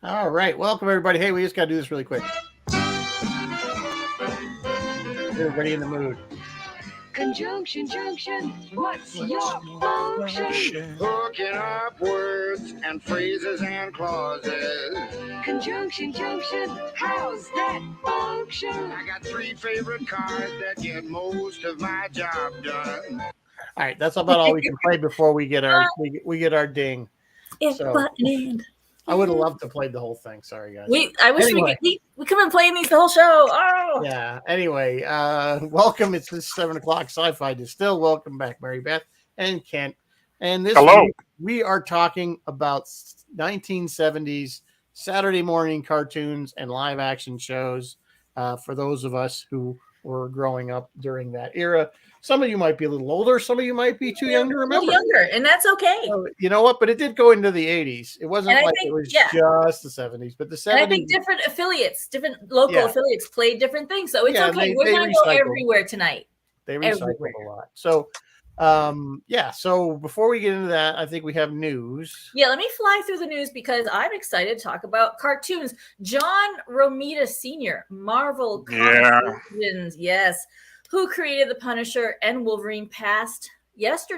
All right, welcome everybody. Hey, we just got to do this really quick. Everybody in the mood. Conjunction, junction, what's your function? Hooking up words and phrases and clauses. Conjunction, junction, how's that function? I got three favorite cards that get most of my job done. All right, that's about all we can play before we get our we get our ding. So, I would have loved to play the whole thing. Sorry, guys. I wish Anyway. we could have been playing these the whole show. Oh, Yeah. Anyway, welcome. It's this 7:00 Sci-Fi Distill. Welcome back, Mary Beth and Kent. And this Hello. week we are talking about 1970s Saturday morning cartoons and live action shows for those of us who were growing up during that era. Some of you might be a little older. Some of you might be too young to remember. a little younger, and that's okay. So, you know what? But it did go into the 80s. It wasn't And I like think- it was yeah. just the 70s, but the 70s. And I think different affiliates, different local Yeah. affiliates played different things. So it's Yeah, okay. they We're going to go recycled. everywhere tonight. They recycled everywhere. a lot. So, so before we get into that, I think we have news. Yeah, let me fly through the news because I'm excited to talk about cartoons. John Romita Sr., Marvel Yeah. Comics, yes, who created The Punisher and Wolverine, passed just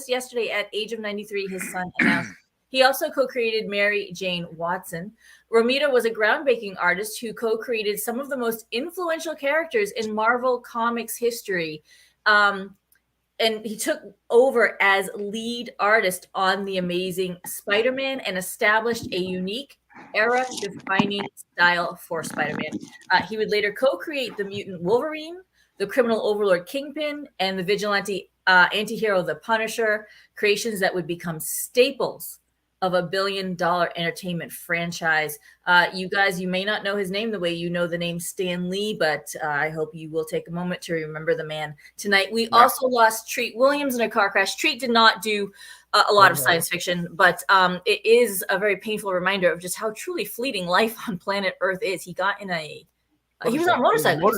yesterday at age of 93, his son announced. He also co-created Mary Jane Watson. Romita was a groundbreaking artist who co-created some of the most influential characters in Marvel Comics history. And he took over as lead artist on The Amazing Spider-Man and established a unique era-defining style for Spider-Man. He would later co-create the mutant Wolverine, the criminal overlord Kingpin, and the vigilante anti-hero The Punisher, creations that would become staples of a billion-dollar entertainment franchise. You guys, you may not know his name the way you know the name Stan Lee, but I hope you will take a moment to remember the man tonight. We also lost Treat Williams in a car crash. Treat did not do a lot of science fiction, but it is a very painful reminder of just how truly fleeting life on planet Earth is. He got in a... he was on a motorcycle.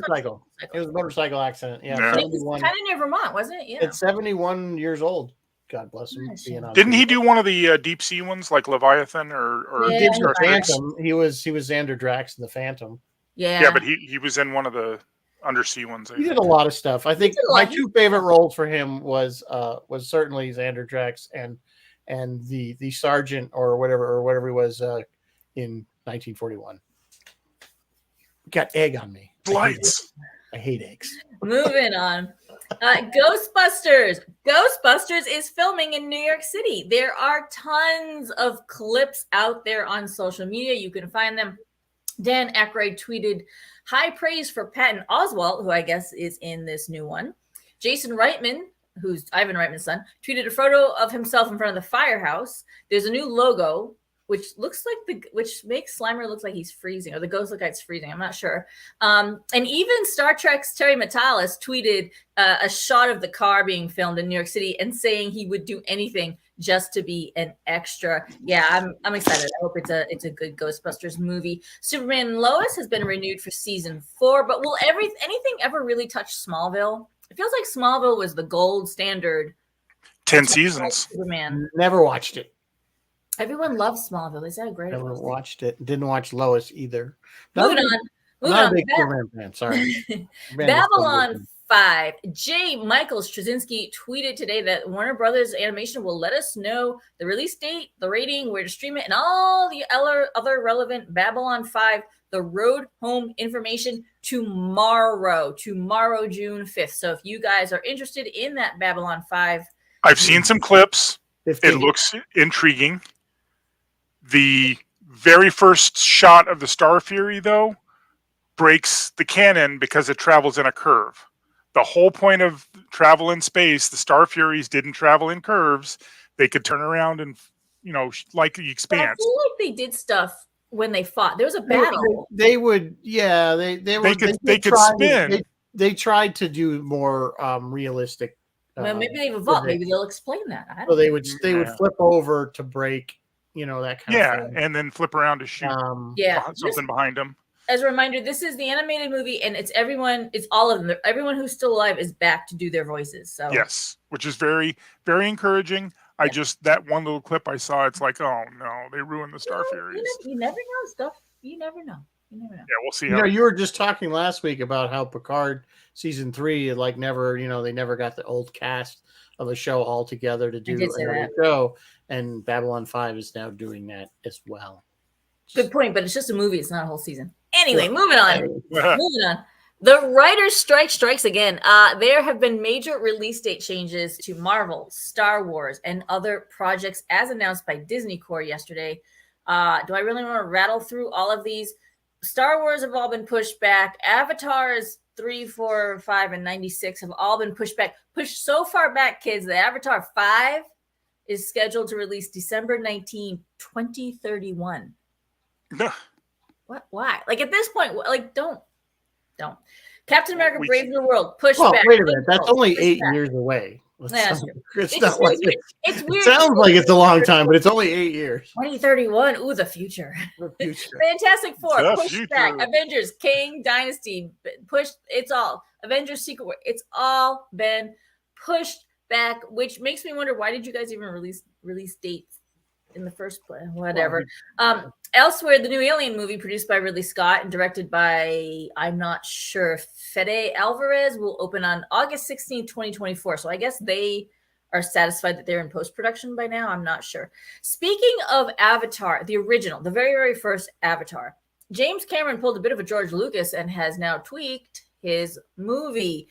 It was a motorcycle accident. Yeah, Yeah. It was kind of near Vermont, wasn't it? Yeah. It's 71 years old. God bless him. Nice. Being on Didn't he TV. do one of the deep sea ones like Leviathan or He Yeah. did the Star Trek? Phantom. He was Xander Drax in the Phantom. Yeah. Yeah, but he was in one of the undersea ones. I He think. did a lot of stuff. I think did a my lot. two favorite roles for him was certainly Xander Drax and the sergeant or whatever he was in 1941. Got egg on me. Lights. I hate eggs. Moving on. Ghostbusters. Ghostbusters is filming in New York City. There are tons of clips out there on social media. You can find them. Dan Aykroyd tweeted high praise for Patton Oswalt, who I guess is in this new one. Jason Reitman, who's Ivan Reitman's son, tweeted a photo of himself in front of the firehouse. There's a new logo, which looks like which makes Slimer look like he's freezing, or the ghost look like it's freezing. I'm not sure. And even Star Trek's Terry Matalas tweeted a shot of the car being filmed in New York City and saying he would do anything just to be an extra. Yeah, I'm excited. I hope it's a good Ghostbusters movie. Superman and Lois has been renewed for season 4, but will anything ever really touch Smallville? It feels like Smallville was the gold standard. 10 seasons. Superman. Never watched it. Everyone loves Smallville. They said great. Never watched it. Didn't watch Lois either. Moving Not a on. big Superman fan. Sorry. Babylon 5. J. Michael Straczynski tweeted today that Warner Brothers Animation will let us know the release date, the rating, where to stream it, and all the other relevant Babylon 5, the road home information tomorrow, June 5th. So if you guys are interested in that Babylon 5, I've seen some clips. 15. It looks intriguing. The very first shot of the Star Fury, though, breaks the canon because it travels in a curve. The whole point of travel in space, the Star Furies didn't travel in curves. They could turn around and, like the but I Expanse. feel like they did stuff when they fought. There was a battle. They would, yeah. They could spin. They tried to do more realistic. Well, maybe they've evolved. Maybe they'll explain that. I So don't they know. would flip over to break, that kind of thing. And then flip around to shoot something behind them. As a reminder, this is the animated movie, and it's all of them. Everyone who's still alive is back to do their voices. So Yes, which is very, very encouraging. I just, that one little clip I saw, it's like, oh no, they ruined the Star Furies. You never know stuff. You never know. You never know. Yeah, we'll see. You know, you were just talking last week about how Picard season 3, like never, they never got the old cast of a show all together to do another show, and Babylon 5 is now doing that as well. Good point, but it's just a movie. It's not a whole season. Anyway, moving on. Moving on. The writers' strikes again. There have been major release date changes to Marvel, Star Wars, and other projects as announced by Disney Corps yesterday. Do I really want to rattle through all of these? Star Wars have all been pushed back. Avatars 3, 4, 5, and 96 have all been pushed back. Pushed so far back, kids, that Avatar 5 is scheduled to release December 19, 2031. What? Why? Like at this point, like don't. Captain America: Brave New World pushed back. Wait a minute, that's only 8 years away. It's weird. It sounds like it's a long time, but it's only 8 years. 2031. Ooh, the future. Fantastic Four pushed back. Avengers: Kang Dynasty pushed. It's all Avengers: Secret War. It's all been pushed back, which makes me wonder, why did you guys even release dates in the first place? Whatever. Elsewhere, the new Alien movie, produced by Ridley Scott and directed by, I'm not sure, Fede Alvarez, will open on August 16th, 2024. So I guess they are satisfied that they're in post-production by now. I'm not sure. Speaking of Avatar, the original, the very, very first Avatar, James Cameron pulled a bit of a George Lucas and has now tweaked his movie.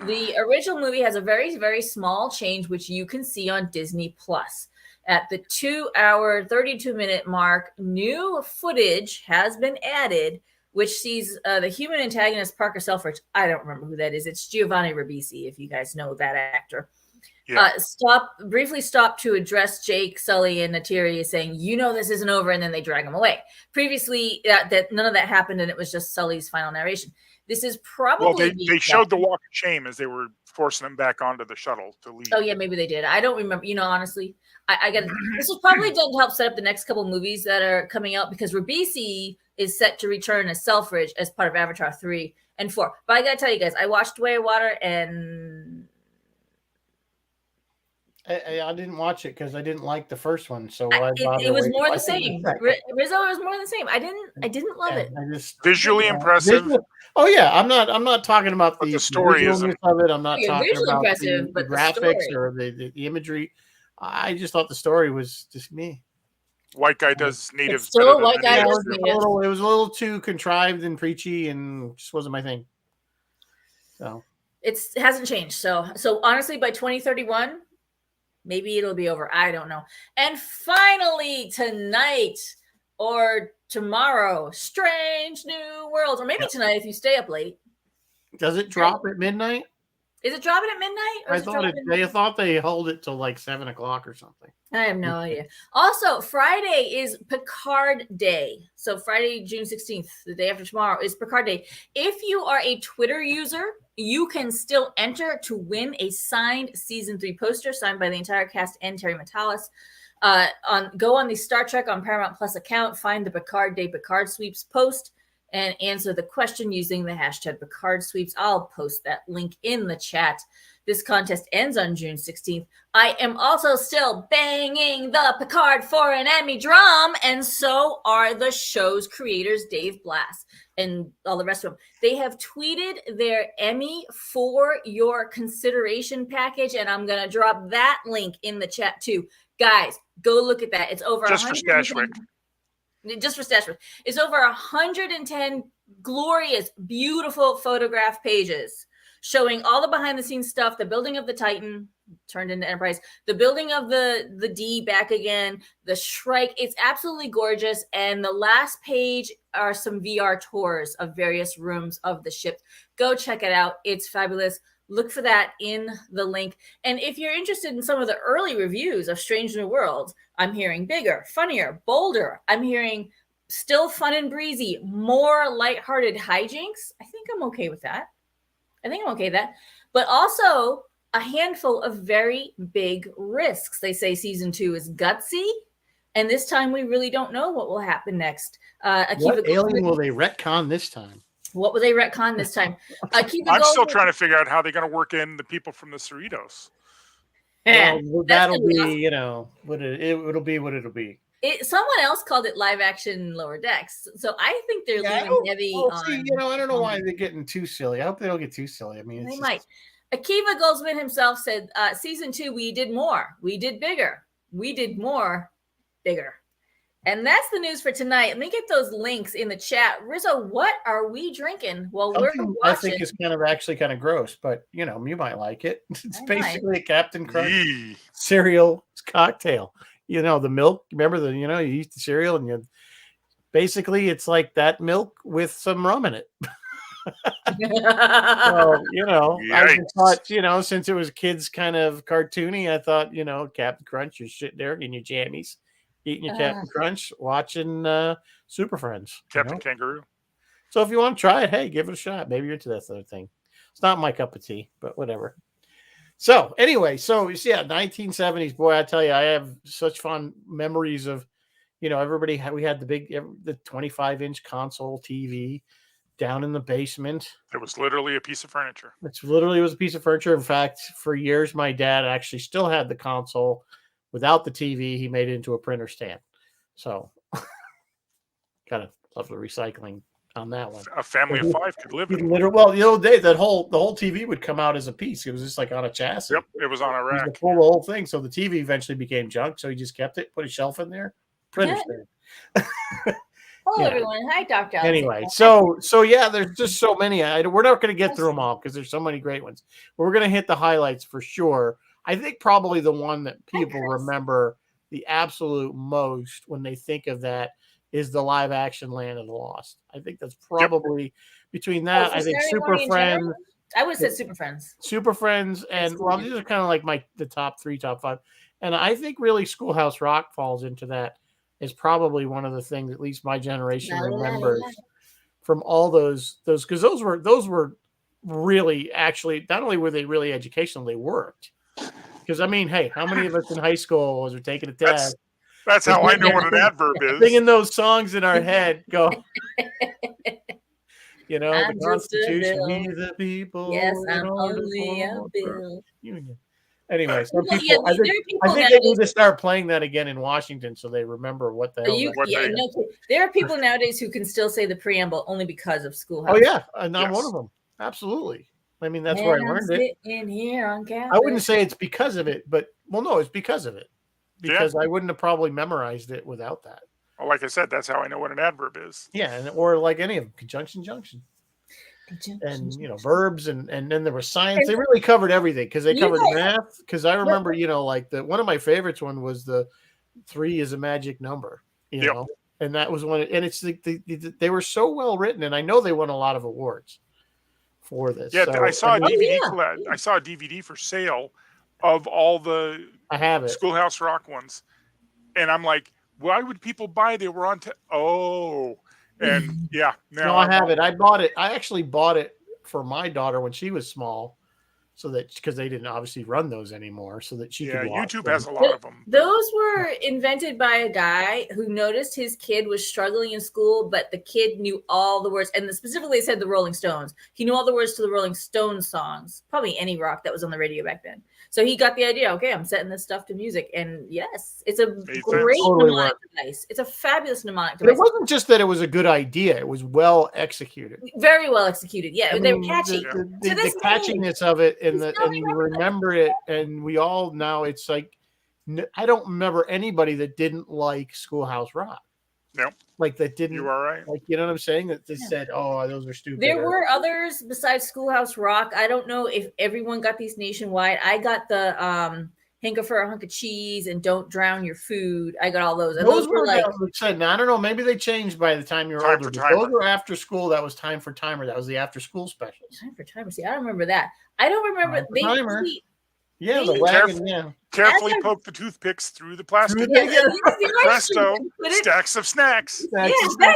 The original movie has a very, very small change, which you can see on Disney Plus. At the 2-hour, 32-minute mark, new footage has been added, which sees the human antagonist, Parker Selfridge. I don't remember who that is. It's Giovanni Ribisi, if you guys know that actor. Yeah. Briefly stop to address Jake, Sully, and Neytiri, saying, this isn't over, and then they drag him away. Previously, that none of that happened, and it was just Sully's final narration. This is probably... Well, they showed the walk of shame as they were forcing him back onto the shuttle to leave. Oh, yeah, maybe they did. I don't remember. Honestly, I got this is probably done to help set up the next couple movies that are coming out, because Ribisi is set to return as Selfridge as part of Avatar 3 and 4. But I got to tell you guys, I watched Way of Water, and... I didn't watch it because I didn't like the first one, so it was more the same. Rizzo was more the same. I didn't love it. Visually impressive. Oh yeah, I'm not talking about the story of it. I'm not talking about the graphics or the imagery. I just thought the story was just me. White guy does natives. Still, white guy does natives. It was a little too contrived and preachy, and just wasn't my thing. So it hasn't changed. So honestly, by 2031. Maybe it'll be over. I don't know. And finally, tonight or tomorrow, Strange New Worlds. Or maybe tonight if you stay up late. Does it drop at midnight? Is it dropping at midnight? I thought they hold it till like 7 o'clock or something. I have no idea. Also, Friday is Picard Day. So Friday, June 16th, the day after tomorrow, is Picard Day. If you are a Twitter user, you can still enter to win a signed season 3 poster signed by the entire cast and Terry Matalas. Go on the Star Trek on Paramount Plus account, find the Picard Day Picard Sweeps post, and answer the question using the hashtag Picard Sweeps. I'll post that link in the chat. This contest ends on June 16th. I am also still banging the Picard for an Emmy drum, and so are the show's creators, Dave Blass and all the rest of them. They have tweeted their Emmy for your consideration package, and I'm going to drop that link in the chat too. Guys, go look at that. It's over just for Stashwick. Just for Stashwick. It's over 110 glorious, beautiful photograph pages showing all the behind-the-scenes stuff, the building of the Titan turned into Enterprise, the building of the D back again, the Shrike. It's absolutely gorgeous. And the last page are some VR tours of various rooms of the ship. Go check it out. It's fabulous. Look for that in the link. And if you're interested in some of the early reviews of Strange New Worlds, I'm hearing bigger, funnier, bolder. I'm hearing still fun and breezy, more lighthearted hijinks. I think I'm okay with that. But also a handful of very big risks. They say season 2 is gutsy, and this time we really don't know what will happen next. What alien will they retcon this time? What will they retcon this time? I'm still trying to figure out how they're going to work in the people from the Cerritos. Well, that'll gonna be be, awesome. you know, it'll be what it'll be. Someone else called it live action Lower Decks, so I think they're Yeah, leaning heavy well, on. see, I don't know why they're getting too silly. I hope they don't get too silly. I mean, They it's might. Akiva Goldsman himself said, season 2, we did more. We did bigger. We did more, bigger. And that's the news for tonight. Let me get those links in the chat. Rizzo, what are we drinking while we're something watching? I think is actually kind of gross, but you might like it. It's I might. basically a Captain Crunch Yee. cereal cocktail. The milk. Remember you eat the cereal and basically it's like that milk with some rum in it. So, I just thought, since it was kids kind of cartoony, I thought, Captain Crunch, you're sitting there in your jammies, eating your Captain Crunch, watching Super Friends. Captain Kangaroo. So if you want to try it, hey, give it a shot. Maybe you're into that sort of thing. It's not my cup of tea, but whatever. So anyway, 1970s. Boy, I tell you, I have such fond memories of, we had the 25-inch console TV down in the basement. It was literally a piece of furniture. It literally was a piece of furniture. In fact, for years, my dad actually still had the console without the TV. He made it into a printer stand. So, kind of love the recycling on that one. A family of 5 could live in. Well, the old days, the whole TV would come out as a piece. It was just like on a chassis. Yep, it was on a rack. The whole thing. So the TV eventually became junk. So he just kept it, put a shelf in there, printer stand. Hello, everyone. Hi, Dr. Anyway, so yeah, there's just so many. We're not going to get through them all because there's so many great ones. But we're going to hit the highlights for sure. I think probably the one that people remember the absolute most when they think of that is the live action Land of the Lost. I think that's probably between that. I think Super Friends. I would have said Super Friends. Super Friends, and these are kind of like the top 3, top 5. And I think really Schoolhouse Rock falls into that. Is probably one of the things at least my generation remembers from all those because those were really actually not only were they really educational, they worked. Because I mean, hey, how many of us in high school was taking a test? That's how I know what an adverb is. Singing those songs in our head, go. The Constitution, we the people. Yes, I'm only a bill. Anyway, some people, I think they need to start playing that again in Washington so they remember what the hell. There are people nowadays who can still say the preamble only because of Schoolhouse. Oh yeah, and I'm one of them. Absolutely. I mean, that's where I learned it. In here on campus. I wouldn't say it's because of it, but no, it's because of it. Because I wouldn't have probably memorized it without that. Well, like I said, that's how I know what an adverb is. Yeah, or like any of them, conjunction, junction. And verbs and then there was science. They really covered everything because they covered math. Because I remember, like one of my favorites one was the 3 is a magic number. And that was one. And it's they were so well written, and I know they won a lot of awards for this. Yeah, so, I saw a DVD. I saw a DVD for sale of all the Schoolhouse Rock ones, and I'm like, why would people buy? They were on. And no, I have it. I bought it. I actually bought it for my daughter when she was small, so that because they didn't obviously run those anymore, so that she could watch YouTube them. has a lot of them. Those were invented by a guy who noticed his kid was struggling in school, but the kid knew all the words, and specifically said the Rolling Stones. He knew all the words to the Rolling Stones songs, probably any rock that was on the radio back then. So he got the idea, okay, I'm setting this stuff to music. And yes, it's a great mnemonic device. It's a fabulous mnemonic device. But it wasn't just that it was a good idea. It was well executed. Very well executed. Yeah, they were catchy. The catchiness of it and you remember it. And we all now, it's like, I don't remember anybody that didn't like Schoolhouse Rock. No. Like that didn't. You are right. Like, you know what I'm saying? That just said, oh, those are stupid. There were others besides Schoolhouse Rock. I don't know if everyone got these nationwide. I got the Hanker for a Hunk of Cheese and Don't Drown Your Food. I got all those. And those were like, I don't know. Maybe they changed by the time you were older. Those were after school. That was Time for Timer. That was the after school special. Time for Timer. See, I don't remember that. I don't remember. Yeah, the wagon. Carefully poke the toothpicks through the plastic. Presto, stacks of snacks. Yes, I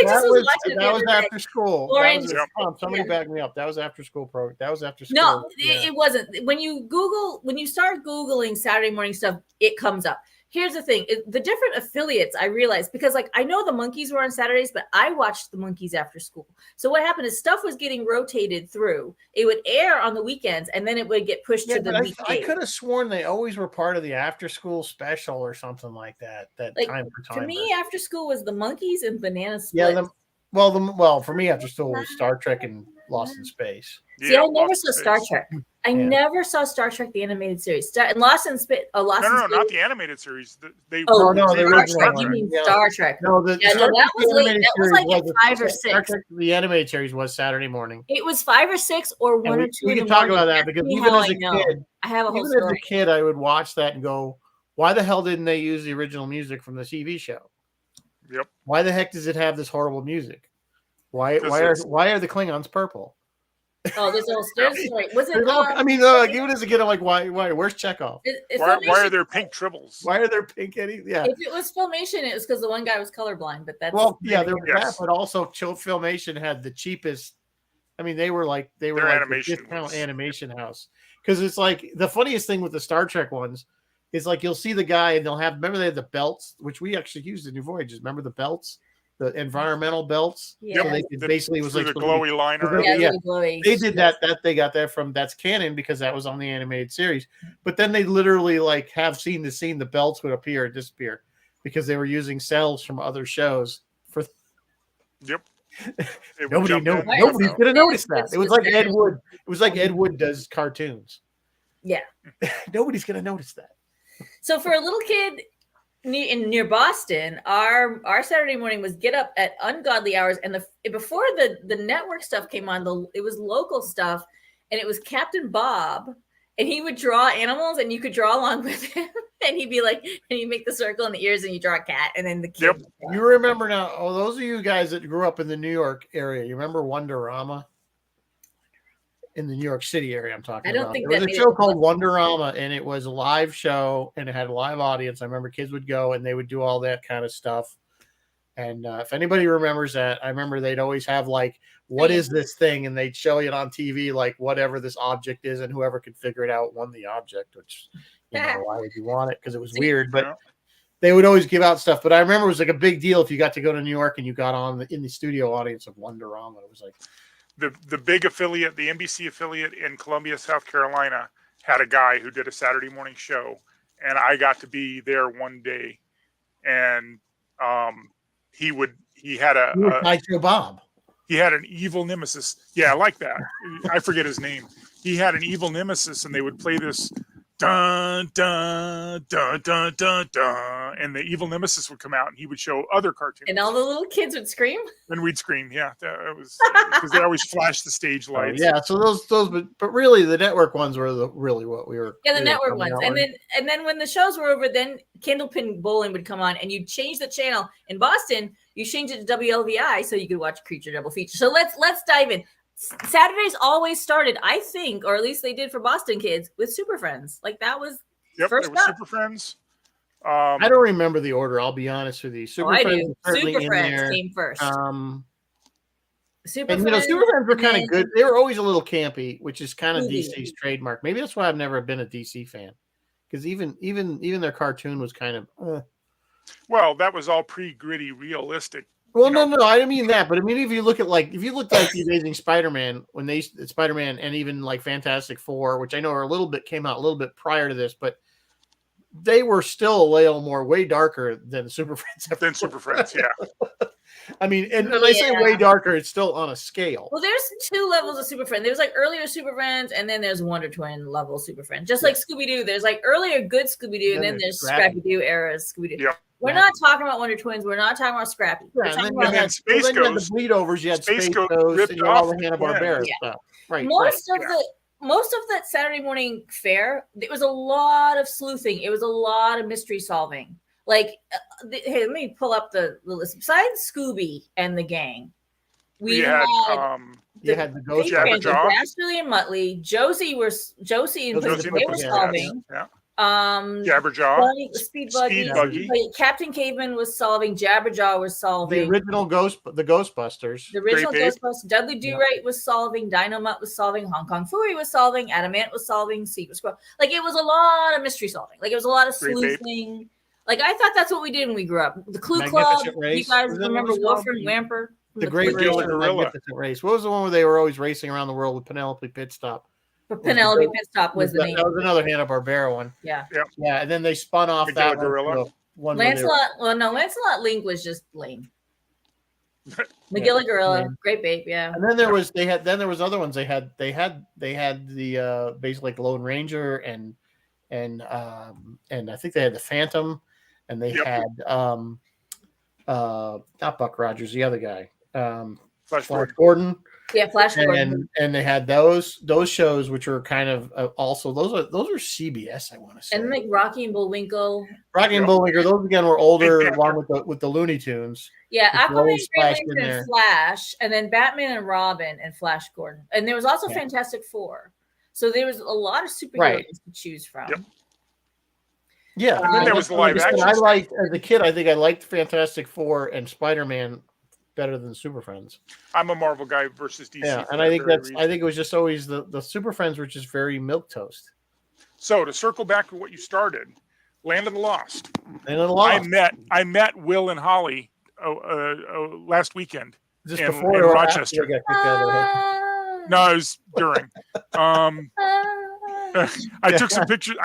just was watching that was after school. Orange. Somebody back me up. That was after school program. That was after school. No, it wasn't. When you start Googling Saturday morning stuff, it comes up. here's the thing: the different affiliates. I realized because like I know the Monkeys were on Saturdays, but I watched the Monkeys after school. So what happened is stuff was getting rotated through. It would air on the weekends, and then it would get pushed to the but weekdays. I could have sworn they always were part of the after school special or something like that. That Like, time for time. to me, after school was the Monkeys and Banana Split. Yeah. Well, for me, after school was Star Trek and Lost in Space. See, I never saw Star Trek. I Yeah. never saw Star Trek the animated series. And Lost in Space. No, not the animated series. They Oh, no, the Star original Trek. one. You mean Yeah. Star Trek? No, the Yeah, no, Star that Trek was late. animated That was series like at was- 5 or Star 6. Trek, the animated series was Saturday morning. It was 5 or 6 or And 1 or 2. we in can the talk morning. about that That's because me even how as I a know. kid, I have a whole even as a story. kid, I would watch that and go, "Why the hell didn't they use the original music from the TV show? Yep. Why the heck does it have this horrible music? Why Because are the Klingons purple?" Oh, there's a whole story. Was it? I mean, like, even as a kid, I'm like, "Why? Where's Chekhov? why are there pink tribbles? Why are there pink Eddie?" Yeah. If it was Filmation, it was because the one guy was colorblind. But that's Well, yeah, there was Yes. that, but also Filmation had the cheapest. I mean, they were like Their the animation discount was- animation house, because it's like the funniest thing with the Star Trek ones is like you'll see the guy and remember they had the belts, which we actually used in New Voyages. Remember the belts, the environmental belts. Yeah. So they could basically it was Through like the supposed to be- glowy line Yeah, around. Yeah, yeah. really glowy. They did that they got that from that's canon because that was on the animated series. But then they literally like have scene to scene the belts would appear and disappear because they were using cells from other shows for Yep. It would Nobody jump know. in. Nobody's gonna notice that. It's It was like just- Ed Wood. It was like Ed Wood does cartoons. Yeah. Nobody's gonna notice that. So for a little kid near Boston, our Saturday morning was get up at ungodly hours, and before the network stuff came on, it was local stuff, and it was Captain Bob, and he would draw animals, and you could draw along with him, and he'd be like, and you make the circle in the ears, and you draw a cat, and then the kid. Yep. would draw. You remember now? Oh, those of you guys that grew up in the New York area, you remember Wonderama? In the New York City area, I'm talking I don't about. think There was that a made show it called Wonderama, and it was a live show, and it had a live audience. I remember kids would go, and they would do all that kind of stuff. And if anybody remembers that, I remember they'd always have like, "What is this thing?" And they'd show it on TV, like whatever this object is, and whoever could figure it out won the object. Which, why would you want it? Because it was weird, but. Yeah. They would always give out stuff, but I remember it was like a big deal if you got to go to New York and you got on in the studio audience of Wonderama. It was like, The big affiliate, the NBC affiliate in Columbia, South Carolina, had a guy who did a Saturday morning show, and I got to be there one day, and he had Sideshow Bob. he had an evil nemesis. Yeah, I like that. I forget his name. He had an evil nemesis, and they would play this dun dun dun dun dun dun, and the evil nemesis would come out, and he would show other cartoons, And all the little kids would scream. and we'd scream. Yeah, it was because they always flashed the stage lights. Yeah, so those, but really the network ones were really what we were. Yeah, the we were network coming ones. out with. And then when the shows were over, then Candlepin Bowling would come on, and you'd change the channel. In Boston, you changed it to WLVI so you could watch Creature Double Feature. So let's dive in. Saturdays always started, I think, or at least they did for Boston kids, with Super Friends. Like that was Yep, first there was up. Super Friends. I don't remember the order. I'll be honest with you. Super I Friends do. was certainly Super in Friends there. came first. Super And Friends, Super Friends were and kind then- of good. They were always a little campy, which is kind of Scooby. DC's trademark. Maybe that's why I've never been a DC fan, because even their cartoon was kind of. Well, that was all pre-gritty, realistic. Well, You know. no, I didn't mean that. But I mean, if you look at like the Amazing Spider-Man, when Spider-Man and even like Fantastic Four, which I know came out a little bit prior to this, but they were still a little way darker than Super Friends. Than Super Friends, yeah. I mean, and I say way darker, it's still on a scale. Well, there's 2 levels of Super Friends. There's like earlier Super Friends, and then there's Wonder Twin level Super Friends. Just like Scooby-Doo, there's like earlier good Scooby-Doo, and then there's Scrappy-Doo era Scooby-Doo. Yep. We're not talking about Wonder Twins. We're not talking about Scrappy. We're Yeah, and talking then about you had, Space then you had the Ghost. bleed overs. You had Space Space Ghost Ghost, ripped and you had all off the Hanna-Barbera Yeah. stuff. Right. most of that Saturday morning fare. It was a lot of sleuthing. It was a lot of mystery solving. Like, hey, let me pull up the list. Besides Scooby and the gang, we had You had the Ghost Jabberjaw. Dastardly and Muttley. Josie and Josie they and were the solving. Yeah. Jabberjaw, Speed Buggy, Buggy. Captain Caveman was solving. Jabberjaw was The solving. original Ghostbusters. The original Grape Ape. Ghostbusters, Dudley Do-Right was solving, Dynamite was solving, Hong Kong Phooey was solving, Adamant was solving, Secret Squirrel. Like, it was a lot of mystery solving. Like, it was a lot of Grape Ape. sleuthing. Like I thought that's what we did when we grew up. The Clue Club. Magnificent You Race. guys Was that remember what it was called? Wolfram Whamper? The Great Clue Race Club? and the Gorilla. Magnificent Race. What was the one where they were always racing around the world with Penelope Pitstop? But Penelope Pitstop was the name. That was another Hanna-Barbera one. Yeah. Yeah, and then they spun off that Gorilla. one where they were- Lancelot. Well, no, Lancelot Link was just lame. Magilla Gorilla, Yeah. Great Babe, yeah. And then there was other ones. They had the basically like Lone Ranger and I think they had the Phantom, and they had not Buck Rogers, the other guy, Flash Flash Gordon. Gordon, Yeah, Flash Gordon. and they had those shows which were kind of also those are CBS, I want to say, And like Rocky and Bullwinkle. Rocky and Yep. Bullwinkle. Those again were older, Big along with the Looney Tunes. Yeah, Which Aquaman, always Green splashed in Lantern, there. and Flash, and then Batman and Robin and Flash Gordon. And there was also Yeah. Fantastic Four. So there was a lot of superheroes Right. to choose from. Yep. Yeah, And then there was the live action I stuff. liked as a kid. I think I liked Fantastic Four and Spider-Man better than Super Friends. I'm a Marvel guy versus DC. Yeah, for and that I think very I reason. think it was just always the Super Friends were just very milquetoast. So to circle back to what you started, Land of the Lost. And a lot I met Will and Holly last weekend. just in- before in or Rochester. after they got kicked out of the head. No, it was during. I took some pictures.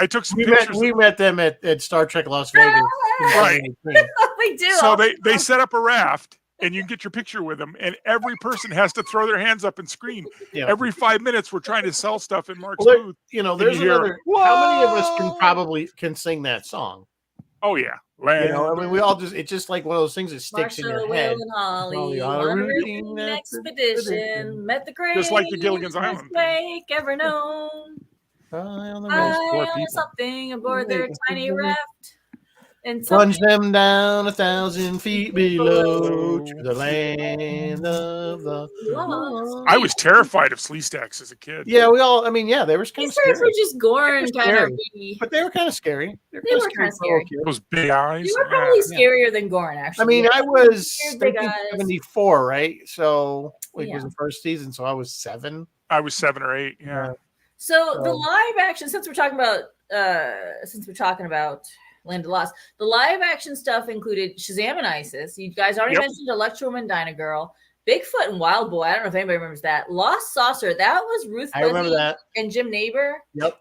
We met them at Star Trek Las Vegas. in Right. 2018. We do. So they set up a raft, and you can get your picture with them, and every person has to throw their hands up and scream. Yeah. Every 5 minutes, we're trying to sell stuff in Mark's Well, booth. There's you hear, another. How many of us "Whoa!" can sing that song? Oh yeah, I mean, we all it's just like one of those things that sticks in Marshall, your head. Will, and Holly Holly on on a a routine routine expedition, expedition. met the greatest Just like the Gilligan's Island thing. earthquake ever known. High on the I rest, poor on people. something aboard their Yeah. tiny raft. And Plunge something them down 1,000 feet below to the land of the lost. I was terrified of slee stacks as a kid. Yeah, we all. I mean, yeah, they were kind of These guys scary, were just Gorn They're kind of. scary. but they were kind of scary. They were kinda scary. Those big eyes. They were probably Yeah. scarier than Gorn, actually. I mean, I was Weird big eyes. 1974, right? So it Yeah. was the first season, so I was 7. I was 7 or 8. Yeah. So the So- live action, since we're talking about Land of the Lost, the live action stuff included Shazam and Isis. You guys already Yep. mentioned Electro Woman, Dinah Girl, Bigfoot and Wild Boy. I don't know if anybody remembers that. Lost Saucer. That was Ruth I remember Buzzy that. and Jim Neighbor. Yep.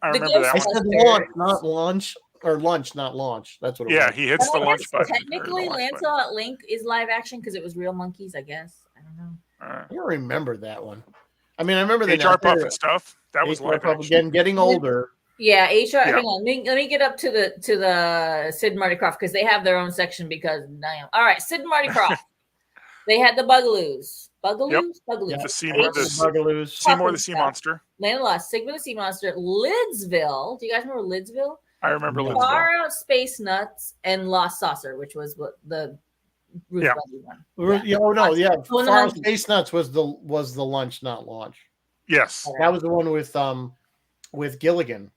I remember Ghostbusters. that I one. said launch, not lunch, or lunch, not launch. That's what it Yeah, was. he hits the I lunch guess button. or Technically, the launch button. Lancelot Link is live action because it was real monkeys, I guess. I don't know. Uh, I don't remember that one. I mean, I remember the HR Puff and stuff. That was live action. Again, getting older. Yeah, HR. Yeah. Hang on, let me get up to the Sid and Marty Krofft because they have their own section. Because all right, Sid and Marty Krofft. They had the Bugaloos. Bugaloos? Bugaloos. The sea, Right? the Bugaloos. Seymour the Sea Monster. Land of the Lost, Sigma the Sea Monster, Lidsville. Do you guys remember Lidsville? I remember Yeah. Lidsville. Far Out Space Nuts and Lost Saucer, which was what the Ruth Yeah. Buzzy one. Far the Out monkey. Space Nuts was the lunch, not launch. Yes. That was the one with Gilligan,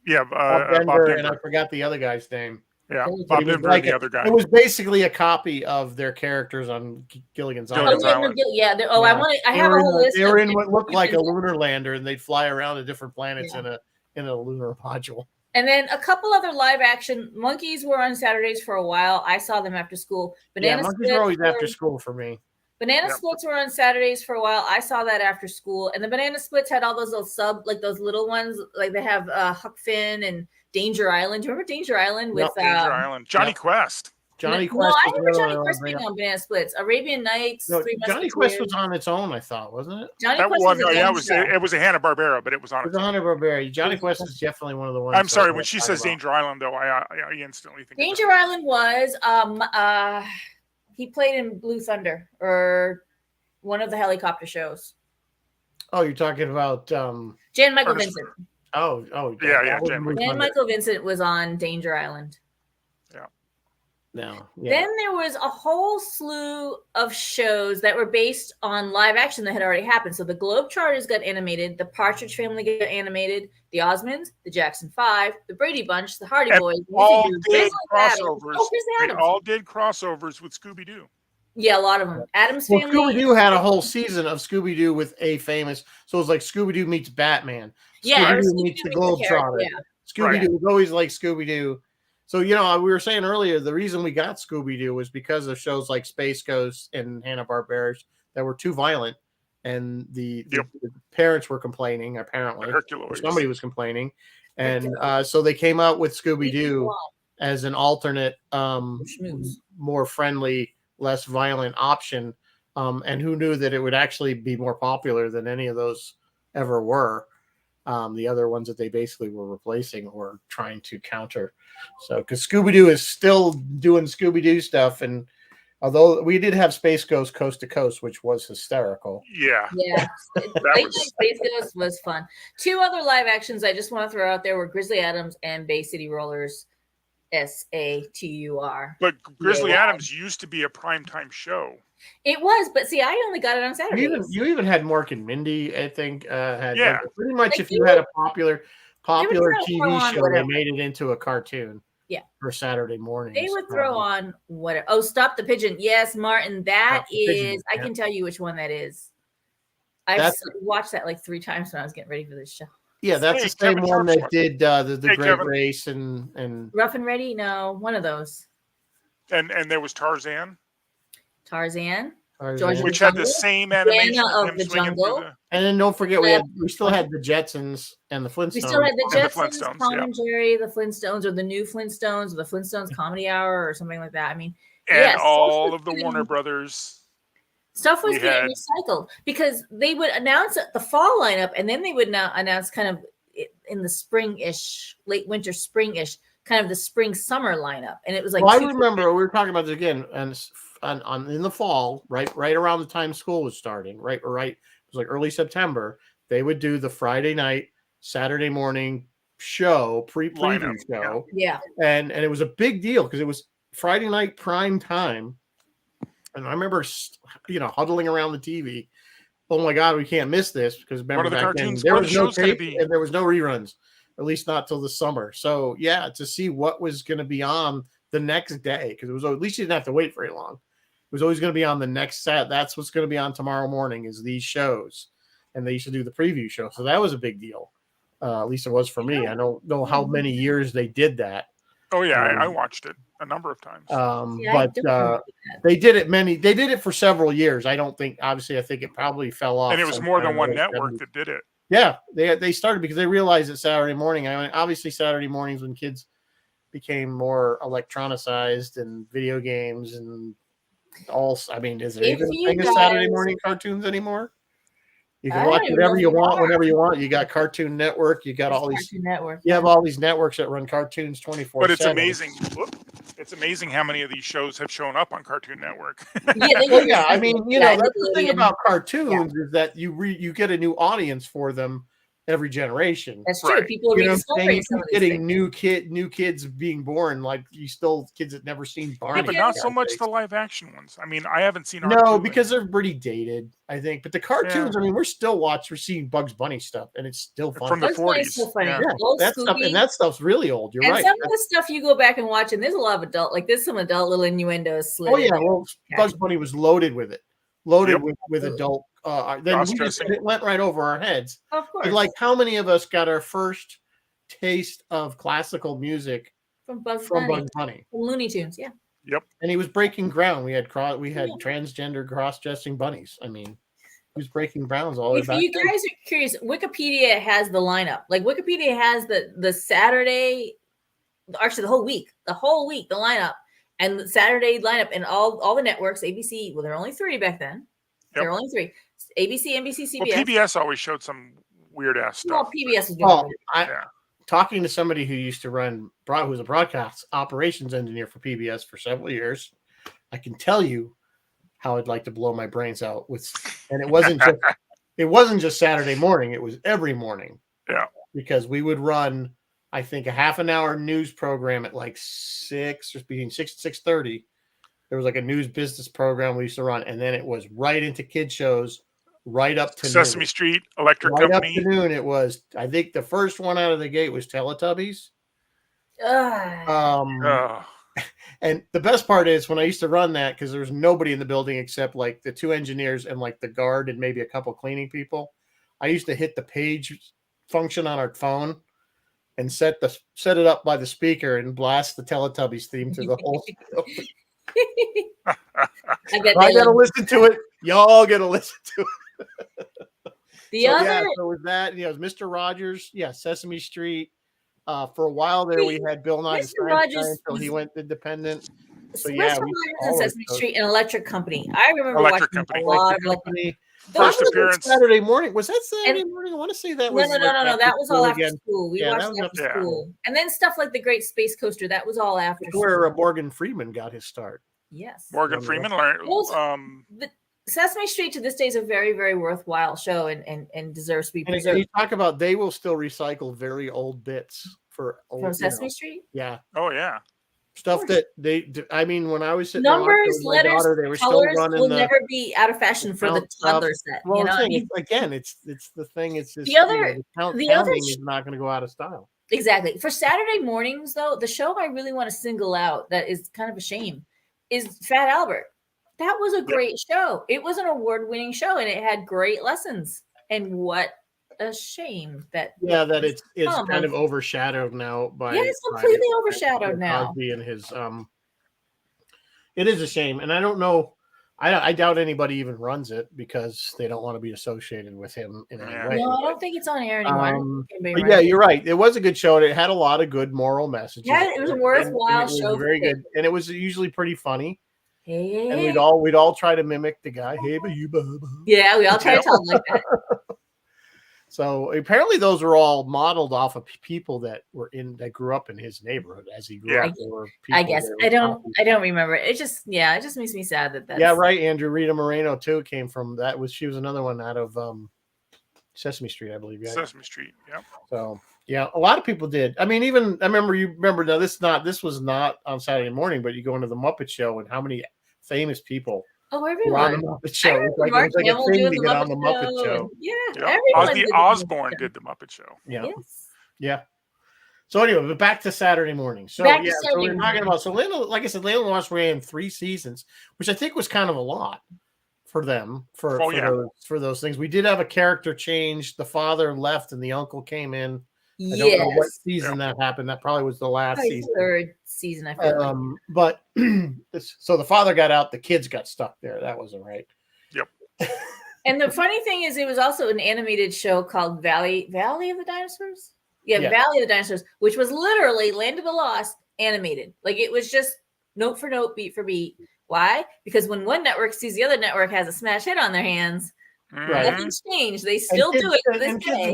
Yeah. Bob Bob Denver, and I Denver. forgot the other guy's name. Yeah. But he Bob was Denver like and the other guy. It was basically a copy of their characters on Gilligan's Gilligan's Island. Island. Yeah. I Yeah. want to. I They have were a in whole the- list. They were of in what looked like a different- lunar lander, and they'd fly around to different planets Yeah. in a lunar module. And then a couple other live action monkeys were on Saturdays for a while. I saw them after school. Banana Monkeys Splits were always were- after school for me. Banana Yep. Splits were on Saturdays for a while. I saw that after school. And the Banana Splits had all those little those little ones. Like they have Huck Finn and Danger Island. Do you remember Danger Island with Danger Island. Johnny Yep. Quest. Johnny No, Quest. I was remember another Johnny one Quest I being bring up. on Banana Splits. Arabian Nights. No, Three Johnny Quest Musketeers. was on its own, I thought, wasn't it? Johnny That Quest was was a yeah. game show. It was a Hanna Barbera, but it was on. It Its was own. Hanna Barbera. Johnny Quest is definitely one of the ones. I'm sorry. that When I she talk says about. Danger Island, though, I instantly think. of Danger Island was he played in Blue Thunder or one of the helicopter shows. Oh, you're talking about Jan Michael Ernest- Vincent. Oh, Yeah, that was Jan Blue Jan Thunder. Michael Vincent was on Danger Island. No, yeah. Then there was a whole slew of shows that were based on live action that had already happened. So the Globetrotters got animated, the Partridge Family got animated, the Osmonds, the Jackson 5, the Brady Bunch, the Hardy And Boys, all Music did Group, Chris Adams. crossovers. Oh, Chris They Adams. all did crossovers with Scooby Doo. Yeah, a lot of them. Adams Well, Family. Scooby Doo had a whole season of Scooby Doo with a famous. So it was like Scooby Doo meets Batman. Yeah, or Scooby Doo Scooby-Doo meets the meets the character, Globetrotter. yeah. Scooby Doo was always like Scooby Doo. So, you know, we were saying earlier, the reason we got Scooby-Doo was because of shows like Space Ghost and Hanna-Barbera that were too violent. And the parents were complaining, apparently. Or somebody was complaining. And so they came out with Scooby-Doo as an alternate, more friendly, less violent option. And who knew that it would actually be more popular than any of those ever were. The other ones that they basically were replacing or trying to counter. So, because Scooby-Doo is still doing Scooby-Doo stuff, and although we did have Space Ghost Coast to Coast, which was hysterical. Yeah. Space Ghost was fun. 2 other live actions I just want to throw out there were Grizzly Adams and Bay City Rollers, SATUR. But Grizzly Adams used to be a primetime show. It was, but see, I only got it on Saturdays. You even had Mork and Mindy, I think, had pretty much like if you had a popular TV show, they made it into a cartoon. Yeah. For Saturday mornings. They would throw on whatever. Oh, Stop the Pigeon. Yes, Martin, that is, I can tell you which one that is. I've watched that like 3 times when I was getting ready for this show. Yeah, that's the same one that did the Great Race and Rough and Ready. No, one of those. And there was Tarzan, which had the same animation of the jungle. And then don't forget, we still had the Jetsons and the Flintstones. We still had the Jetsons, Tom and Jerry, the Flintstones, or the new Flintstones, or the Flintstones Comedy Hour, or something like that. I mean, and all of the Warner Brothers. Stuff was getting recycled because they would announce the fall lineup, and then they would now announce kind of in the spring-ish, late winter, spring-ish, kind of the spring-summer lineup. And it was like, I remember we were talking about this again, and in the fall, right around the time school was starting, right. It was like early September. They would do the Friday night, Saturday morning show, preview show. Yeah. And it was a big deal because it was Friday night prime time. And I remember, huddling around the TV. Oh my God, we can't miss this because remember back then there was no tape and there was no reruns, at least not till the summer. So yeah, to see what was going to be on the next day, because it was at least you didn't have to wait very long. It was always going to be on the next set. That's what's going to be on tomorrow morning is these shows, and they used to do the preview show. So that was a big deal. At least it was for me. I don't know how many years they did that. Oh yeah, I watched it a number of times. They did it They did it for several years. I think it probably fell off. And it was more than one network that did it. Yeah, they started because they realized that Saturday morning. I mean, obviously Saturday mornings when kids became more electronicized and video games and all. I mean, is there even a thing of Saturday morning cartoons anymore? You can watch whatever you want, whenever you want. You got Cartoon Network. You got all these. You have all these networks that run cartoons 24/7. But it's amazing. It's amazing how many of these shows have shown up on Cartoon Network. Yeah, I mean, that's the thing about cartoons is that you get a new audience for them every generation. That's true. People are getting new kids being born, like kids that never seen Barney. Yeah, but not so much the live action ones. I mean, I haven't seen. No, because they're pretty dated, I think. But the cartoons, I mean, we're seeing Bugs Bunny stuff, and it's still fun from the 40s. That stuff's really old. You're right. And some of the stuff you go back and watch, and there's a lot of there's some adult little innuendos. Oh yeah, well, Bugs Bunny was loaded with it. With adult. Then it went right over our heads. Of course. But like, how many of us got our first taste of classical music from Bugs Bunny? From Looney Tunes, yeah. Yep. And he was breaking ground. We had transgender cross-dressing bunnies. I mean, he was breaking grounds all the way back. If you guys are curious, Wikipedia has the lineup. Like Wikipedia has the Saturday, actually the whole week, the lineup. And the Saturday lineup and all the networks, ABC, well, there were only 3 back then. There were only 3. ABC, NBC, CBS. Well, PBS always showed some weird-ass stuff. Well, PBS was doing talking to somebody who used to who was a broadcast operations engineer for PBS for several years, I can tell you how I'd like to blow my brains out and it wasn't just Saturday morning, it was every morning. Yeah. Because we would run, I think, a half an hour news program at like 6 or between 6 and 6:30. There was like a news business program we used to run, and then it was right into kid shows, right up to Sesame noon. Street, Electric right Company. Up to noon. It was, I think, the first one out of the gate was Teletubbies. And the best part is when I used to run that, because there was nobody in the building except like the 2 engineers and like the guard and maybe a couple cleaning people. I used to hit the page function on our phone and set it up by the speaker and blast the Teletubbies theme through the whole show. I gotta listen to it. Y'all gotta listen to it. So it was that. Yeah, it was Mr. Rogers. Yeah, Sesame Street. For a while there, we had Bill Nye Mr. Rogers until he went independent. So Mr. Rogers and Sesame Street and Electric Company. I remember Electric watching Company. a lot of Electric Company. First appearance Saturday morning. Was that Saturday morning? I want to say that was. No. That was all after school. We watched after school, and then stuff like the Great Space Coaster. That was all after. Where Morgan Freeman got his start. Yes, Morgan Freeman learned. The Sesame Street to this day is a very, very worthwhile show and deserves to be preserved. And you talk about they will still recycle very old bits from Sesame Street. Yeah. Oh yeah. Stuff that I mean, when I was sitting numbers, with my letters, daughter, they were colors still running will never be out of fashion for the toddler set. Well, you know what I mean? Again, it's the thing. It's just, the other is not going to go out of style. Exactly. For Saturday mornings, though, the show I really want to single out that is kind of a shame is Fat Albert. That was a great show. It was an award-winning show, and it had great lessons. And what a shame that it's kind of overshadowed now by it's completely overshadowed now. And his it is a shame, and I don't know. I doubt anybody even runs it because they don't want to be associated with him in any way. No, I don't think it's on air anymore. But yeah, you're right. It was a good show, and it had a lot of good moral messages. Yeah, it was a worthwhile show. Very good, and it was usually pretty funny. Hey. And we'd all try to mimic the guy. Hey, but you, yeah, we all try to tell him like that. So apparently, those were all modeled off of people that grew up in his neighborhood as he grew up. I guess I don't remember. It just makes me sad that. Yeah, right. Andrew Rita Moreno too came from that. She was another one out of Sesame Street, I believe. Yeah. Sesame Street. Yeah. So yeah, a lot of people did. I mean, even I remember now. This was not on Saturday morning, but you go into the Muppet Show and how many famous people. Oh, everyone! On the Muppet Show. It was like a thing to get on the Muppet Show. Yeah, Ozzy Osbourne did the Muppet Show. Yeah, yeah. So anyway, but back to Saturday morning. So so we're talking about like I said, Layla and Lost ran 3 seasons, which I think was kind of a lot for them for those things. We did have a character change. The father left and the uncle came in. I don't know what season that happened. That probably was the last season. Third season, I feel like. But so the father got out, the kids got stuck there. That wasn't right. Yep. And the funny thing is, it was also an animated show called Valley of the Dinosaurs. Yeah, Valley of the Dinosaurs, which was literally Land of the Lost animated. Like it was just note for note, beat for beat. Why? Because when one network sees the other network has a smash hit on their hands, nothing's changed. They still do it to this day.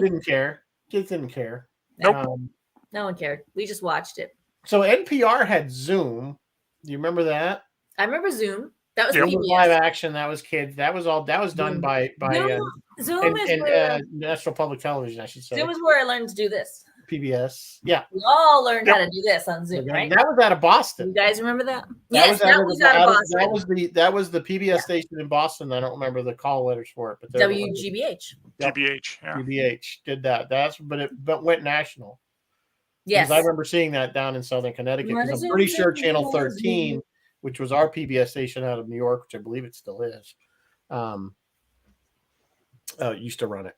Kids didn't care. Nope. No one cared. We just watched it. So NPR had Zoom. Do you remember that? I remember Zoom. That was live action. That was kids. That was done by Zoom is National Public Television, I should say. Zoom is where I learned to do this. PBS. Yeah. We all learned how to do this on Zoom, right? That was out of Boston. You guys remember that? That was out of Boston. That was the PBS station in Boston. I don't remember the call letters for it, but WGBH. GBH. Yeah. GBH did that. But went national. Yes. I remember seeing that down in Southern Connecticut. Because I'm pretty sure Channel 13, which was our PBS station out of New York, which I believe it still is, used to run it.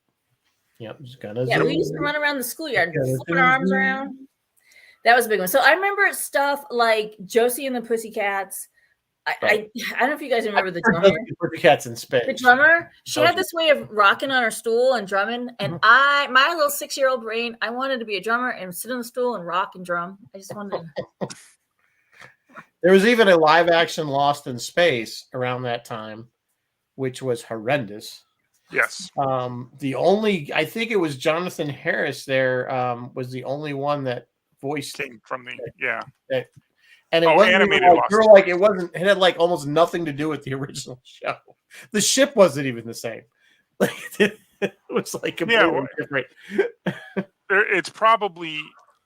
Yep, we used to run around the schoolyard, flipping our arms around. That was a big one. So I remember stuff like Josie and the Pussycats. I don't know if you guys remember the drummer. Pussycats in space. The drummer. She had this way of rocking on her stool and drumming. And my little 6-year-old brain, I wanted to be a drummer and sit on the stool and rock and drum. I just wanted to. There was even a live action Lost in Space around that time, which was horrendous. Yes. I think it was Jonathan Harris there was the only one that voiced came from and it wasn't animated. It had like almost nothing to do with the original show. The ship wasn't even the same. Like it was like completely different. It's probably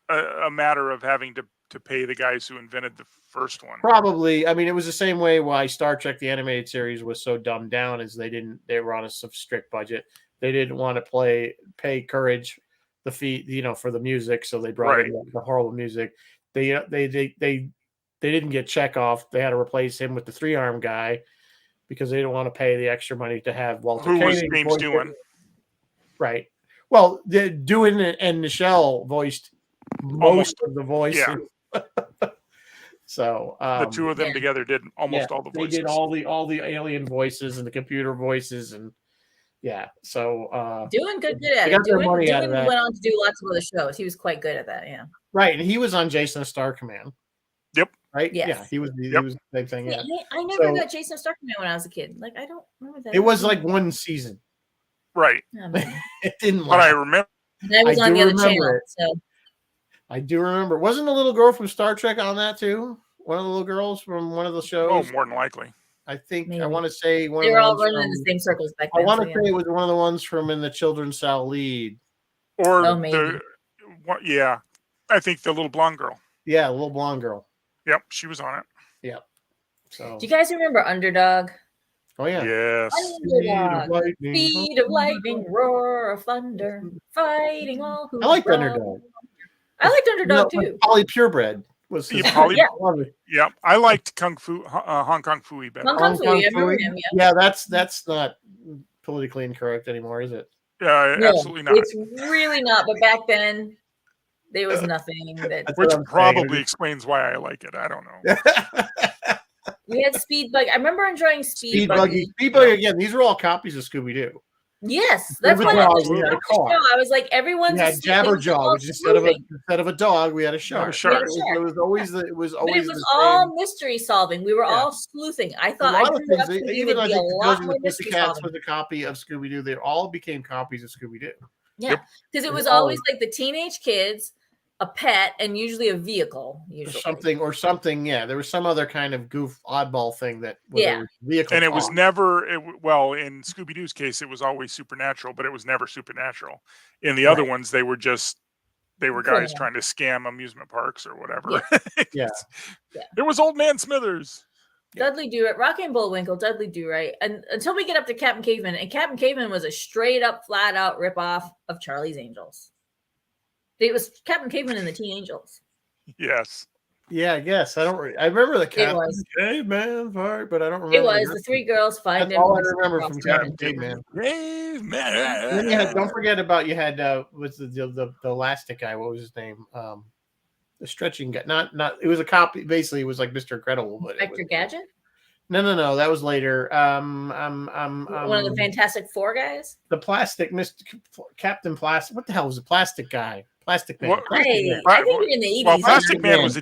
a matter of having to pay the guys who invented the first one. Probably. I mean, it was the same way why Star Trek, the animated series, was so dumbed down is they were on a strict budget. They didn't want to pay Courage the fee, for the music. So they brought in the horrible music. They didn't get Chekhov. They had to replace him with the 3-arm guy because they didn't want to pay the extra money to have Walter Who Koenig. was Scream's doing. Right. Well, Doohan and Nichelle voiced most of the voices. Yeah. So The two of them Yeah. together did almost all the voices. They did all the alien voices and the computer voices, and so Doing good they at got it. their Doing money out of that. went on to do lots of other shows. He was quite good at that. Yeah. Right, and he was on Jason Star Command. Yep. Right. Yes. Yeah, he was Yep. the same thing. Yeah. I never So- got Jason Starkman when I was a kid. Like I don't remember that. It was like one season. Right. Oh, man. It didn't But I last. remember And I was I on do the other remember channel. it. So I do remember. Wasn't the little girl from Star Trek on that too? One of the little girls from one of the shows. more than likely. I think Maybe. I want to say one they of were the all ones running in from, the same circles back I then. want so to yeah. say it was one of the ones from in the Children's Cell Lead. Or Oh, maybe. yeah. I think the little blonde girl. Yeah, a little blonde girl. Yep, she was on it. So Do you guys remember Underdog? oh yeah. Yes. Underdog. Speed of lightning, roar of thunder, fighting all who I liked run. Underdog. I liked Underdog No, too. Polly Purebred was his Yeah, Polly- Yeah. Yep. I liked Kung Fu, Hong Kong Fooey better. Hong Kong Hong Kong Fooey, I remember Fooey? him. Yeah. Yeah, that's not politically incorrect anymore, is it? Yeah, No, absolutely not. It's really not. But back then, there was nothing that That's Which what I'm saying. probably explains why I like it. I don't know. we had. Speed Bug. I remember enjoying Speed Buggy. Speed Buggy again. These are all copies of Scooby-Doo. Yes, that's With what a I dog, was we had a watching the car. show. I was like, everyone's We had asleep, they were Jabberjaw, all which instead of a dog, we had a shark. shark. We had a shark. It was always But always it was the all same. mystery solving. We were Yeah. all sleuthing. I A thought I lot of grew up things, thinking even there'd I be a think lot Josie and more the mystery Pussycats solving. was a copy of Scooby-Doo. They all became copies of Scooby-Doo. Yeah, Yep. because it was All- always like the teenage kids, a pet, and usually a vehicle. Usually, Or something. Yeah, there was some other kind of oddball thing that was Yeah. a vehicle. And it was talk. never, well, in Scooby Doo's case, it was always supernatural, but it was never supernatural. In the other Right. ones, they were guys Criminal. trying to scam amusement parks or whatever. Yeah. Yeah. It was Old Man Smithers. Dudley Do-Right, Rocky and Bullwinkle, Dudley Do-Right, and until we get up to Captain Caveman, and Captain Caveman was a straight up, flat out ripoff of Charlie's Angels. It was Captain Caveman and the Teen Angels. Yes. Yeah, I guess I don't. I remember the Captain was. Caveman part, but I don't remember. It was the three girls find That's him. all I and they remember cross from town. Captain Caveman. And then Caveman. you had, don't forget about you had was the elastic guy. What was his name? The stretching guy. Not. It was a copy. Basically, it was like Mr. Incredible, but it Inspector was, Gadget? no. That was later. One of the Fantastic Four guys? the plastic Mr. Captain Plastic. What the hell was the plastic guy? Plastic Man. What- Plastic Hey, Man. I think in the 80s. Well, Plastic Man Man. was a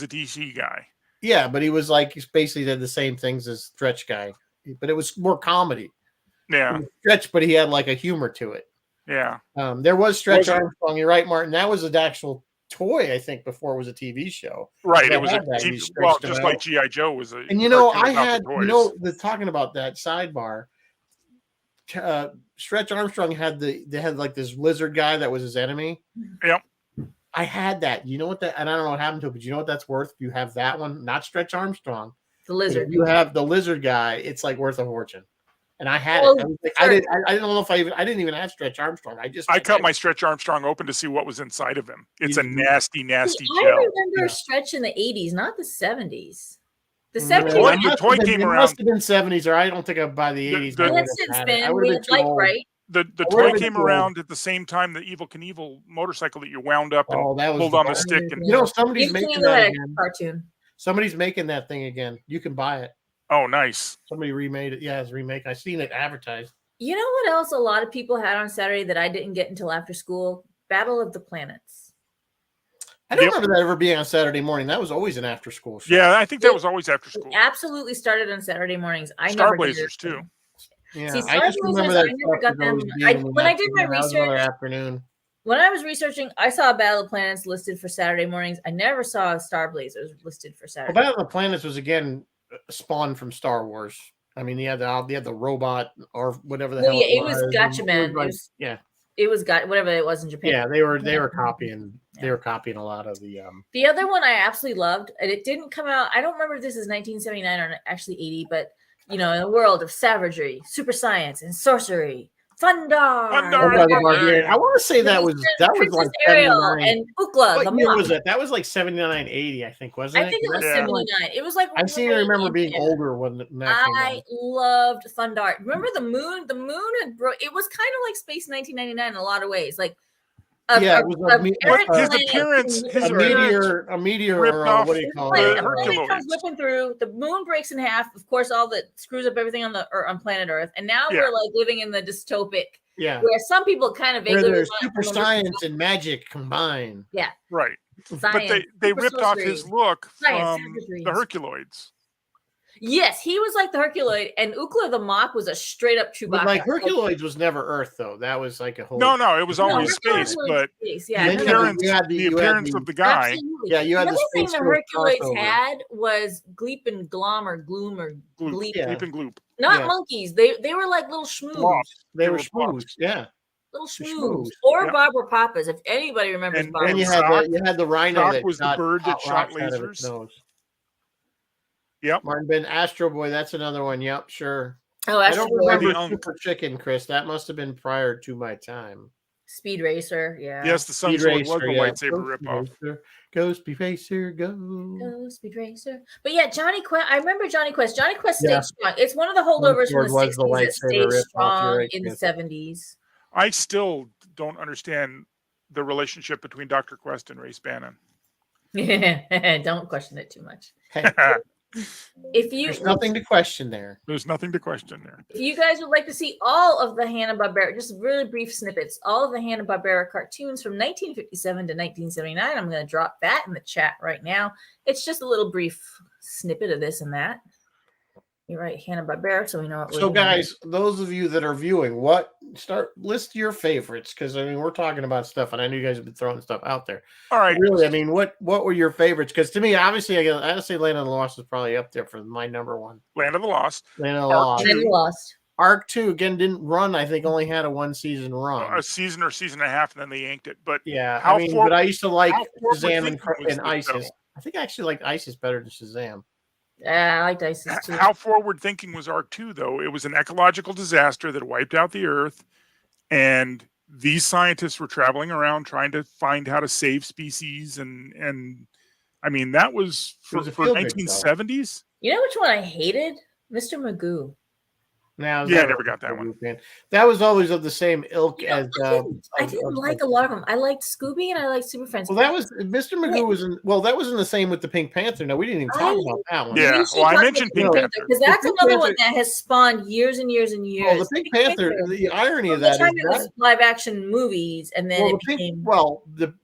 DC guy. Yeah, but he was like he basically did the same things as Stretch Guy, but it was more comedy. Yeah. Stretch, but he had like a humor to it. Yeah. There was Stretch Was it- Armstrong. You're right, Martin. That was an actual toy, I think, before it was a TV show. Right. They It was had that, you stretched well, them just out. like G.I. Joe was a. And you know, cartoon I about the had, toys. talking about that sidebar. Stretch Armstrong they had like this lizard guy that was his enemy. Yep. I had that. You know what that? And I don't know what happened to it, but you know what that's worth? If you have that one, not Stretch Armstrong. The If lizard. you have the lizard guy, it's like worth a fortune. And I had Well, it. I, was like, sure. I didn't know if I didn't even have Stretch Armstrong. I cut my Stretch Armstrong open to see what was inside of him. It's a You- nasty, See, nasty I gel. remember Yeah. Stretch in the 80s, not the 70s. The Yeah, 70s, Toy- it the must toy have been- came it around- must have been 70s, or I don't think by the 80s. the- I we would had have Sid had it. I Spin, would we have had been too Like old. Bright. The I would've toy been came too old. around at the same time the Evil Knievel motorcycle that you wound up and Oh, that was pulled on the best. stick. And You know, somebody's Evil making Knievel that had a again. cartoon. Somebody's making that thing again. You can buy it. oh, nice. Somebody remade it. Yeah, it's a remake. I've seen it advertised. You know what else a lot of people had on Saturday that I didn't get until after school? Battle of the Planets. I don't Yep. remember that ever being on Saturday morning. That was always an after school show. Yeah, I think that was always after It school. absolutely started on Saturday mornings. I Star never did Blazers it. too. Yeah. See, I just Star remember Blazers, that I never stuff got was them. always being When I in did my that was another research- afternoon. When I was researching, I saw Battle of the Planets listed for Saturday mornings. I never saw Star Blazers listed for Well, Saturday. Battle of the Planets was again spawned from Star Wars. I mean, he had the robot or whatever the Well, hell. yeah, it was Gotcha Man. like- It was- yeah, It was got whatever it was in Japan. yeah. They were copying. They Yeah. were copying a lot of the. The other one I absolutely loved, and it didn't come out. I don't remember if this is 1979 or actually 80, but you know, in a world of savagery, super science, and sorcery, Thundar. Thundar. I want to say that was Princess like Ariel 79. and Ukla. What The year mom. was it? That was like 79, 80, I think, wasn't it? I think it was Yeah. 79. It was like I seem to remember being Yeah. older when that came I out. loved Thundar. Remember the moon? The moon had it was kind of like Space 1999 in a lot of ways. Like Yeah, it was a me- parent But his planet appearance, being his a whipped through. meteor, ripped or off what do you call the it? Planet Herculoids. comes whipping through. The moon breaks in half. Of course, all that screws up everything on planet Earth. And now Yeah. we're like living in the dystopic, Yeah, where some people kind of where vaguely there's want super to science and magic combined. Right. But science. they super ripped off sorcery, his look science, from savagery, the and- Herculoids. Yes, he was like the Herculoid, and Ukla the Mock was a straight up Chewbacca. But like Herculoids was never Earth though. That was like a whole. No, it was No, always Herculoid space. was But space. the Yeah, then appearance, you had the of the guy. absolutely. Yeah, you had the the other thing Space the Force Herculoids crossover. had was Gleep and Glom or Gloom or Gloop, Gleep. Yeah. Gleep and Gloop. Not Yeah. monkeys. They were like little schmoos. Sloths. They were were schmooze. Yeah, Little The schmoos. schmoos, Or yeah. Barbara Papas, if anybody remembers And- Barbara then you Papas. had the rhino Shock that was the shot bird that hot shot rocks out of its lasers. nose. Yep. Martin Ben Astro Boy. That's another one. Yep, sure. Oh, I Astro don't Boy. remember The Unk. Super Chicken, Chris. That must have been prior to my time. Speed Racer. Yeah. Yes, the Sun Speed Sword Racer, was a yeah. lightsaber ripoff. Go Speed Racer, go. Go Speed Racer. But yeah, Johnny Quest. I remember Johnny Quest. Johnny Quest stayed Yeah. strong. It's one of the holdovers from the Sword was the 60s that lightsaber stayed ripoff, you're strong right, in the Chris. 70s. I still don't understand the relationship between Dr. Quest and Ray Spannon. Don't question it too much. Hey, If you there's nothing to question there. There's nothing to question there. If you guys would like to see all of the Hanna-Barbera, just really brief snippets, all of the Hanna-Barbera cartoons from 1957 to 1979, I'm going to drop that in the chat right now. It's just a little brief snippet of this and that. You're right, Hanna-Barbera, so we know what we're So, doing. guys, those of you that are viewing, list your favorites, because I mean we're talking about stuff, and I know you guys have been throwing stuff out there. All right. Really, I mean, what were your favorites? Because to me, obviously, I gotta say, Land of the Lost is probably up there for my number one. Land of the Lost. Land of the Arc Lost. And then we lost. Arc 2 again didn't run. I think only had a 1-season run. A season or season and a half, and then they yanked it. But Yeah, How I mean, forward- but I used to like how forward Shazam thinking was and this, ISIS. though? I think I actually liked ISIS better than Shazam. I liked ISIS too. how forward thinking was Arc 2, though? It was an ecological disaster that wiped out the Earth, and these scientists were traveling around trying to find how to save species. And I mean, that was It was for a field trip, 1970s. You know which one I hated? Mr. Magoo. Now, Yeah, I never got that one. That was always of the same ilk as. I didn't like a lot of them. I liked Scooby and I liked Super Friends. Well, that was Mr. Magoo was in. Well, that was in the same with the Pink Panther. No, we didn't even talk about that one. Yeah, well, I mentioned Pink Panther. because that's Pink another one Panther- that has spawned years and years and years. Well, the Pink Panther. The irony By of the that is time it was that. live action movies, and then Well, it became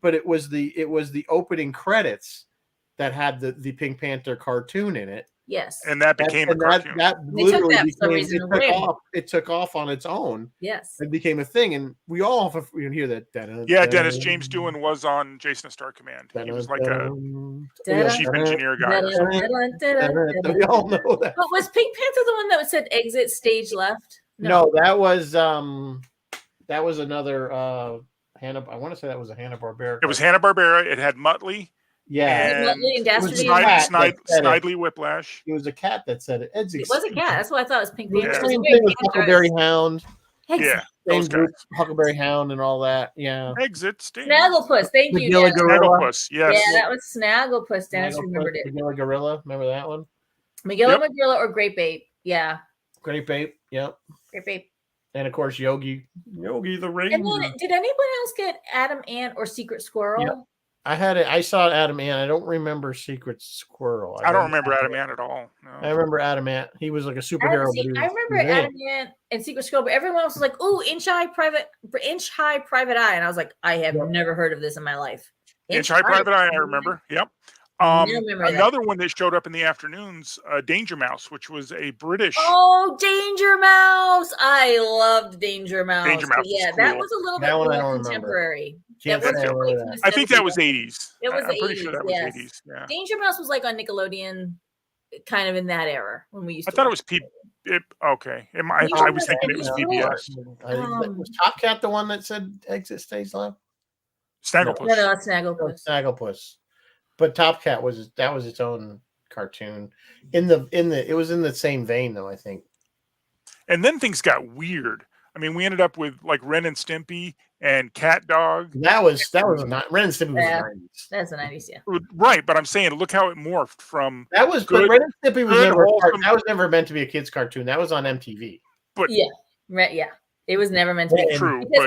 but it was the opening credits that had the Pink Panther cartoon in it. yes, And that became a And cartoon. that They took literally that for some became reason it took away. off. It took off on its own. yes. It became a thing, and we all have hear that. Yeah, Dennis James Doohan was on Jason Star Command. He was like a chief engineer guy. Or something. We all know that. But was Pink Panther the one that said exit stage left? No, that was another Hanna. I want to say that was a Hanna-Barbera. It was Hanna-Barbera. It had Muttley. Yeah, And Muttley and Dastardly it was and Cat that said it. Snidely Whiplash. it was a cat that said it. It was a cat. That's what I thought it was Pink It Panther. was It the was same very thing with Panther. Huckleberry Hound. Yeah, Exit. Same those group, guys. Huckleberry Hound and all that. Yeah. Exit stage. Snagglepuss. Thank you. Magilla Dennis. Gorilla. Snagglepuss, yes. Yeah, that was Snagglepuss. Dennis remembered it. Magilla Gorilla. Remember that one? Magilla Yep. Magilla or Grape Ape. Yeah, Great Ape. Yep. Grape Ape. And of course, Yogi the Ranger. And then, did anyone else get Adam Ant or Secret Squirrel? Yep. I saw Adam Ant. I don't remember Secret Squirrel. I don't remember Adam Ant at all. I No. remember Adam Ant. He was like a superhero. but he was- I remember he was Adam Ant and Secret Squirrel, but everyone else was like, "Ooh, Inch High Private Eye," and I was like, "I have Yep. never heard of this in my life." Inch High Private Eye, I remember. Yep. remember that. Another one that showed up in the afternoons, Danger Mouse, which was a British. Oh, Danger Mouse! I loved Danger Mouse. Danger Mouse But yeah, was that cool. was a little That bit one I more don't remember. contemporary. Can't That was say I like remember from that. the I think that 70s. was 80s. It was I'm the pretty sure 80s, that was yes. 80s. Yeah. Danger Mouse was like on Nickelodeon, kind of in that era when we used I to. thought it watch was okay. I Danger was Mouse thinking it and was Danger PBS. Was Top Cat the one that said exit stage left? Snagglepuss. No, that's Snagglepuss. Snagglepuss. But Top Cat was its own cartoon. It was in the same vein though, I think. And then things got weird. I mean, we ended up with like Ren and Stimpy and Cat Dog. That was not Ren and Stimpy was Yeah. the 90s. That's the 90s, yeah. Right, but I'm saying look how it morphed from That was Good- but Ren and Stimpy was good, never wholesome- that was never meant to be a kids cartoon. That was on MTV. but Yeah. Right, yeah. It was never meant to be True, because but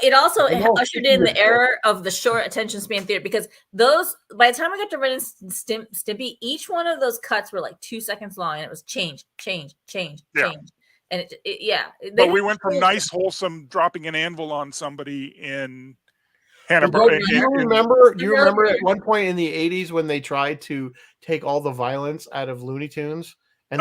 it also No, ushered in the it's- era of the short attention span theater because those by the time I got to Ren and Stimpy, each one of those cuts were like 2 seconds long, and it was change, Yeah. and yeah. but we went from nice, wholesome, dropping an anvil on somebody in Hannah. Do you remember? Do you remember at one point in the '80s when they tried to take all the violence out of Looney Tunes? And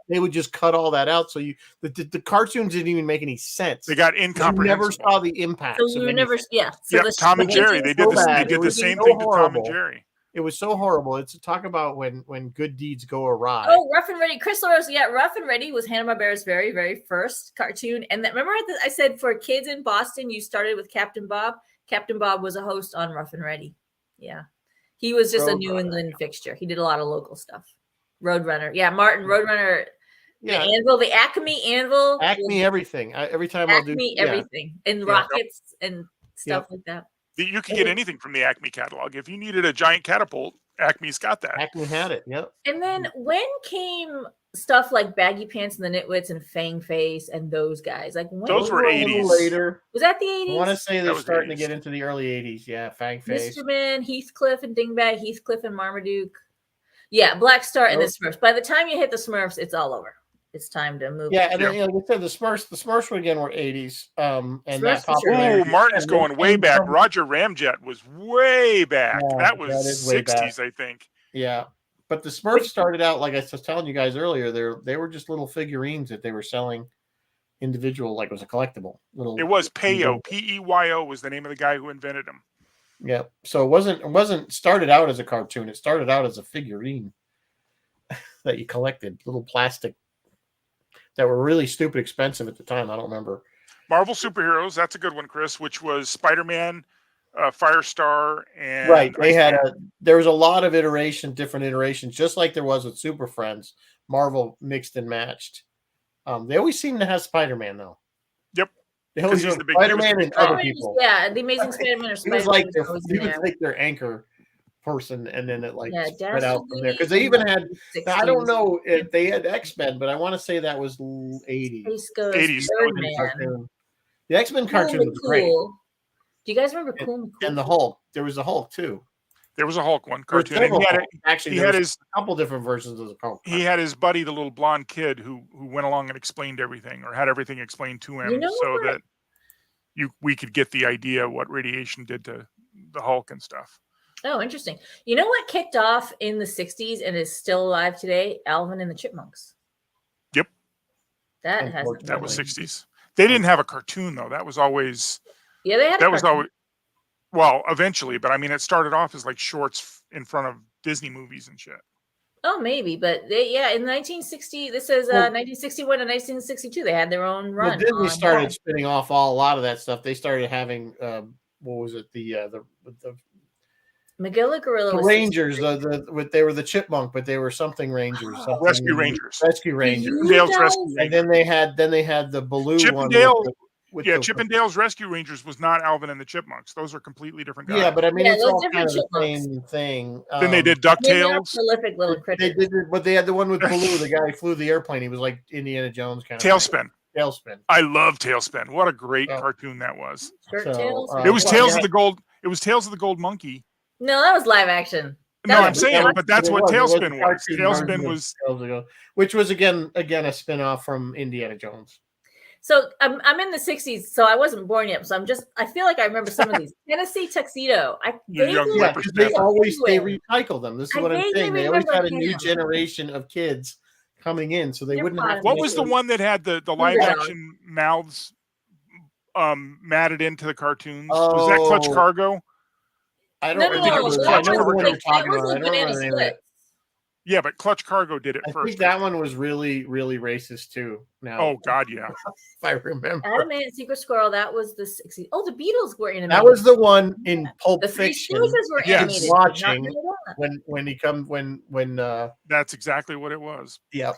they would just cut all that out. So the cartoons didn't even make any sense. They got You incomprehensible. never saw the impact. So we were never, yeah. So yeah, Tom and Jerry, they did the same thing to Tom and Jerry. It was so horrible. It's talk about when good deeds go awry. Oh, Rough and Ready, Chris LaRose. Yeah, Rough and Ready was Hanna-Barbera's very, very first cartoon. And remember I said for kids in Boston, you started with Captain Bob. Captain Bob was a host on Rough and Ready. Yeah, he was just a New England fixture. He did a lot of local stuff. Roadrunner, yeah, Martin Roadrunner. Yeah, the Anvil, the Acme Anvil. Acme everything. Every time I'll do everything and rockets and stuff like that. You can get anything from the Acme catalog. If you needed a giant catapult, Acme's got that. Acme had it. Yep. And then when came stuff like Baggy Pants and the Nitwits and Fang Face and those guys? Like when those were 80s. Later. Was that the 80s? I want to say they're starting to 80s. get into the early 80s. Yeah, Fang Face. Mr. Man, Heathcliff and Dingbat, Heathcliff and Marmaduke. Yeah, Black Star and the Smurfs. By the time you hit the Smurfs, it's all over. It's time to move. Yeah, and then, like I said, the Smurfs again were 80s. And Smurfs that Oh, Martin's going way back. Roger Ramjet was way back. Yeah, that was way 60s, back. I think. Yeah. But the Smurfs started out, like I was telling you guys earlier, they were just little figurines that they were selling individual, like it was a collectible. It was Peyo. Peyo was the name of the guy who invented them. Yeah. So it wasn't started out as a cartoon. It started out as a figurine that you collected, little plastic that were really stupid expensive at the time. I don't remember. Marvel Superheroes, that's a good one, Chris, which was Spider-Man, Firestar, and right. There was a lot of different iterations, just like there was with Super Friends. Marvel mixed and matched. They always seem to have Spider-Man though. Yep. They always have Spider-Man and other people. Yeah, the Amazing Spider-Man or Spider-Man. He was like their anchor person, and then it spread out from there. Because they even had, I don't know if they had X-Men, but I want to say that was 80s. 80s. The X-Men cartoon was great. Do you guys remember Cool McCool? And the Hulk. There was a Hulk too. There was a Hulk one cartoon. And he had a couple different versions of the Hulk. He had his buddy, the little blonde kid, who went along and explained everything, or had everything explained to him, that we could get the idea what radiation did to the Hulk and stuff. Oh, interesting. You know what kicked off in the 60s and is still alive today? Alvin and the Chipmunks. Yep. That was 60s. They didn't have a cartoon though. That was always well, eventually, but I mean, it started off as like shorts in front of Disney movies and shit. Oh, maybe, but in 1960, this is 1961 to 1962, they had their own run. Well, Disney started spinning off a lot of that stuff. They started having what was it? The Magilla Gorilla. The Rangers. They were the Chipmunk, but they were something Rangers. Rescue Rangers. And then they had the Baloo Chippendale. Chip and Dale's Rescue Rangers was not Alvin and the Chipmunks. Those are completely different guys. Yeah, but I mean, it's all kind of the same thing. Then they did DuckTales. Prolific little critters. They did, but they had the one with Baloo, the guy who flew the airplane. He was like Indiana Jones kind of Tailspin. Tailspin. I love Tailspin. What a great cartoon that was. It was Tales of the Gold. It was Tales of the Gold Monkey. No, that was live action. I'm saying, but that's what Tailspin was. Tailspin was, which was again a spin-off from Indiana Jones. So I'm in the 60s, so I wasn't born yet. So I feel like I remember some of these. Tennessee Tuxedo. They recycle them. This is what I'm saying. They always had a new generation of kids coming in, so they wouldn't have. What was the one that had the live action mouths matted into the cartoons? Was that Clutch Cargo? I don't remember what you're talking about. I don't remember the name of it. Yeah, but Clutch Cargo did it first. I think that one was really, really racist too. Now, oh God, yeah. If I remember. Adam and Secret Squirrel. That was the 60s. Oh, the Beatles were animated. That was the one in Pulp the Fiction. The were animated. Watching when that's exactly what it was. Yeah.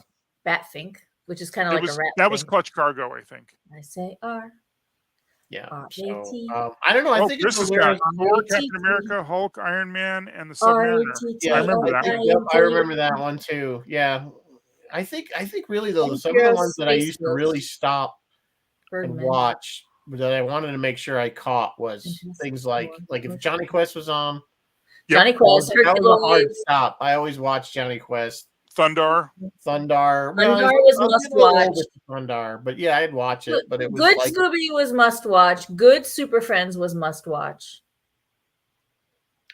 Batfink, which is kind of like a rat. That was Clutch Cargo, I think. I say R. Yeah. So, I don't know. I think this is got Thor, Captain America, Hulk, Iron Man, and the Submariner. Yeah, I remember that. I remember that one too. Yeah. I think really though, some of the ones that I used to really stop and watch that I wanted to make sure I caught was things like if Johnny Quest was on. Johnny Quest, that was a hard stop. I always watched Johnny Quest. Thundar. Well, was must watch. Thundar, but yeah, I'd watch it. But it was Good like, Scooby was must watch. Good Super Friends was must watch.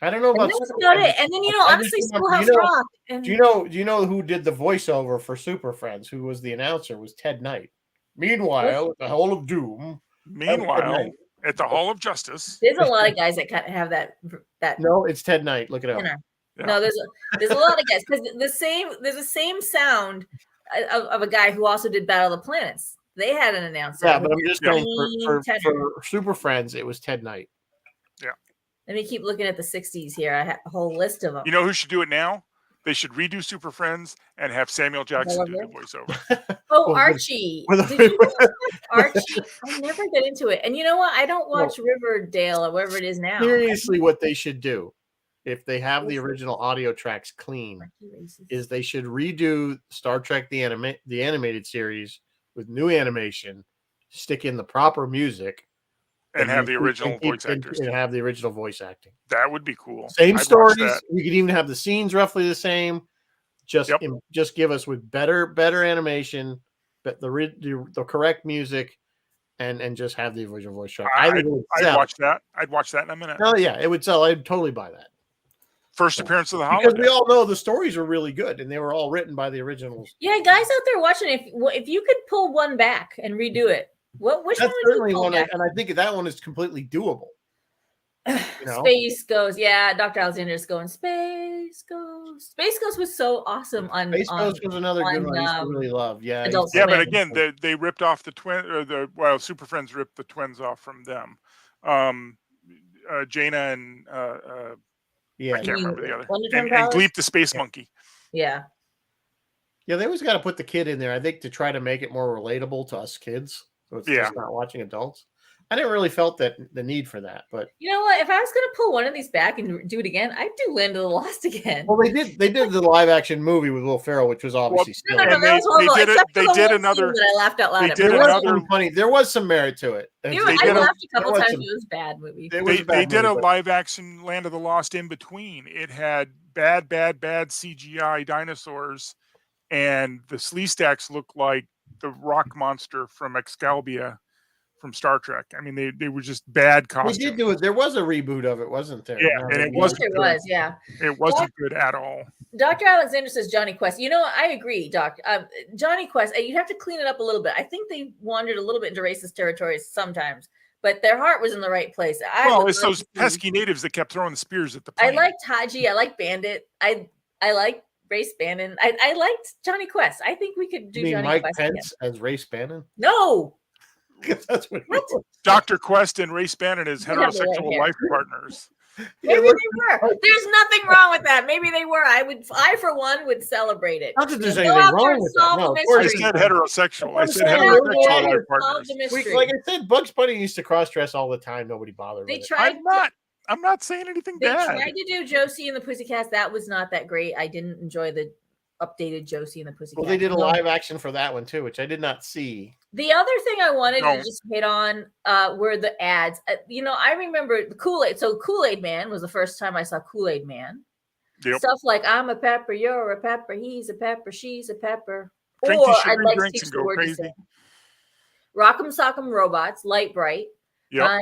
I don't know about. And that's about it. And then honestly, Schoolhouse Rock. Do you know who did the voiceover for Super Friends? Who was the announcer? Was Ted Knight. Meanwhile, at the Hall of Doom. Meanwhile, at the Hall of Justice. There's a lot of guys that kind of have that. No, it's Ted Knight. Look it up. Yeah. No, there's a lot of guys because there's the same sound of a guy who also did Battle of the Planets. They had an announcer. Yeah, but I'm just saying for Super Friends, it was Ted Knight. Yeah. Let me keep looking at the 60s here. I have a whole list of them. You know who should do it now? They should redo Super Friends and have Samuel Jackson do the voiceover. Oh, Archie. Did you watch Archie? I never get into it. And you know what? I don't watch Riverdale or whatever it is now. Seriously, what they should do, if they have the original audio tracks clean, is they should redo Star Trek the animated series with new animation, stick in the proper music, and have the original voice actors. And have the original voice acting. That would be cool. Same stories. You could even have the scenes roughly the same. Just give us with better animation, but the correct music, and just have the original voice track. I'd watch that. I'd watch that in a minute. Oh yeah, it would sell. I'd totally buy that. First appearance of the holiday. Because we all know the stories are really good, and they were all written by the originals. Yeah, guys out there watching, if you could pull one back and redo it, which that's one would certainly you pull one, back? and I think that one is completely doable. Space Ghost, yeah. Dr. Alexander's going Space Ghost. Space Ghost was so awesome on. Space Ghost was another good one. I used to really love. Yeah, but again, they ripped off the twin. Super Friends ripped the twins off from them. Jaina and I can't remember the other. And Gleep the Space Monkey. Yeah. Yeah, they always got to put the kid in there, I think, to try to make it more relatable to us kids. So it's just not watching adults. I never really felt the need for that, but you know what? If I was going to pull one of these back and do it again, I'd do Land of the Lost again. Well, they did the live action movie with Will Ferrell, which was obviously that was horrible. They did another. I laughed out loud. There was some merit to it. I laughed a couple times. It was a bad movie. They did a live action Land of the Lost in between. It had bad CGI dinosaurs, and the Sleestaks looked like the rock monster from Excalibur from Star Trek. I mean, they were just bad costumes. They did do it. There was a reboot of it, wasn't there? Yeah, and it wasn't good. It wasn't good at all. Dr. Alexander says Johnny Quest. You know, I agree, Doc. Johnny Quest, you'd have to clean it up a little bit. I think they wandered a little bit into racist territories sometimes, but their heart was in the right place. It's those pesky natives that kept throwing the spears at the plane. I liked Haji. I like Bandit. I like Race Bannon. I liked Johnny Quest. I think we could do Johnny Mike Quest Pence as Race Bannon? No. That's what Dr. Quest and Race Bannon as heterosexual life partners. Maybe they were. There's nothing wrong with that. Maybe they were. I for one would celebrate it. Not that there's anything wrong with that. No, I said heterosexual. I said heterosexual life partners. Like I said, Bugs Bunny used to cross-dress all the time. Nobody bothered with it. I'm not saying anything they bad. They tried to do Josie and the Pussycats. That was not that great. I didn't enjoy the updated Josie and the Pussycats. Well, they did a live action for that one too, which I did not see. The other thing I wanted to just hit on were the ads. I remember the Kool-Aid. So Kool-Aid Man was the first time I saw Kool-Aid Man. Yep. Stuff like I'm a pepper, you're a pepper, he's a pepper, she's a pepper. Drink or I'd like drinks and go crazy. Rock'em Sock'em Robots, Light Bright. Yep.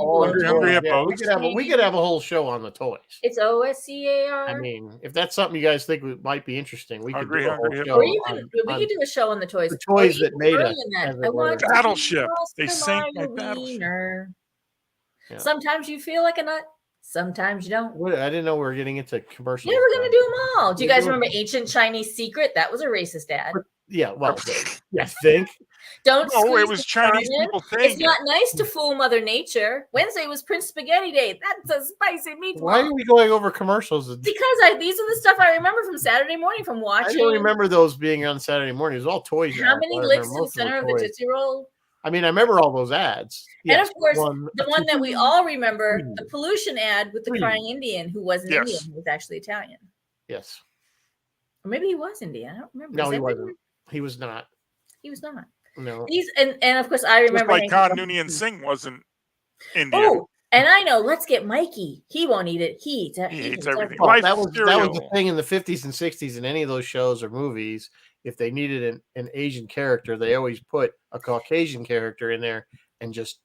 We could have a whole show on the toys. It's OSCAR. I mean, if that's something you guys think might be interesting, we could do a whole show. Or even we could do a show on the toys. The toys that made us. I want Battleship. They sank my Battleship. Yeah. Sometimes you feel like a nut. Sometimes you don't. I didn't know we were getting into commercials. Yeah, we're gonna do them all. Do you guys remember Ancient Chinese Secret? That was a racist ad. Yeah, well, I think. Don't. No, it was Chinese people saying it's not nice to fool Mother Nature. Wednesday was Prince Spaghetti Day. That's a spicy meatball. Why are we going over commercials? Because these are the stuff I remember from Saturday morning from watching. I don't remember those being on Saturday morning. It was all toys. How many licks in the center of the Tootsie Roll? I mean, I remember all those ads. Yes, and of course, the one that we all remember, the pollution ad with the crying Indian who wasn't Indian, who was actually Italian. Yes. Or maybe he was Indian. I don't remember. No, he wasn't. He was not. He was not. No. These and of course I Just remember like Hank- Khan Noonien Singh wasn't Indian. Oh, and I know. Let's get Mikey. He won't eat it. He eats everything. Well, Life that was the cereal. thing in the 50s and 60s in any of those shows or movies. If they needed an Asian character, they always put a Caucasian character in there and just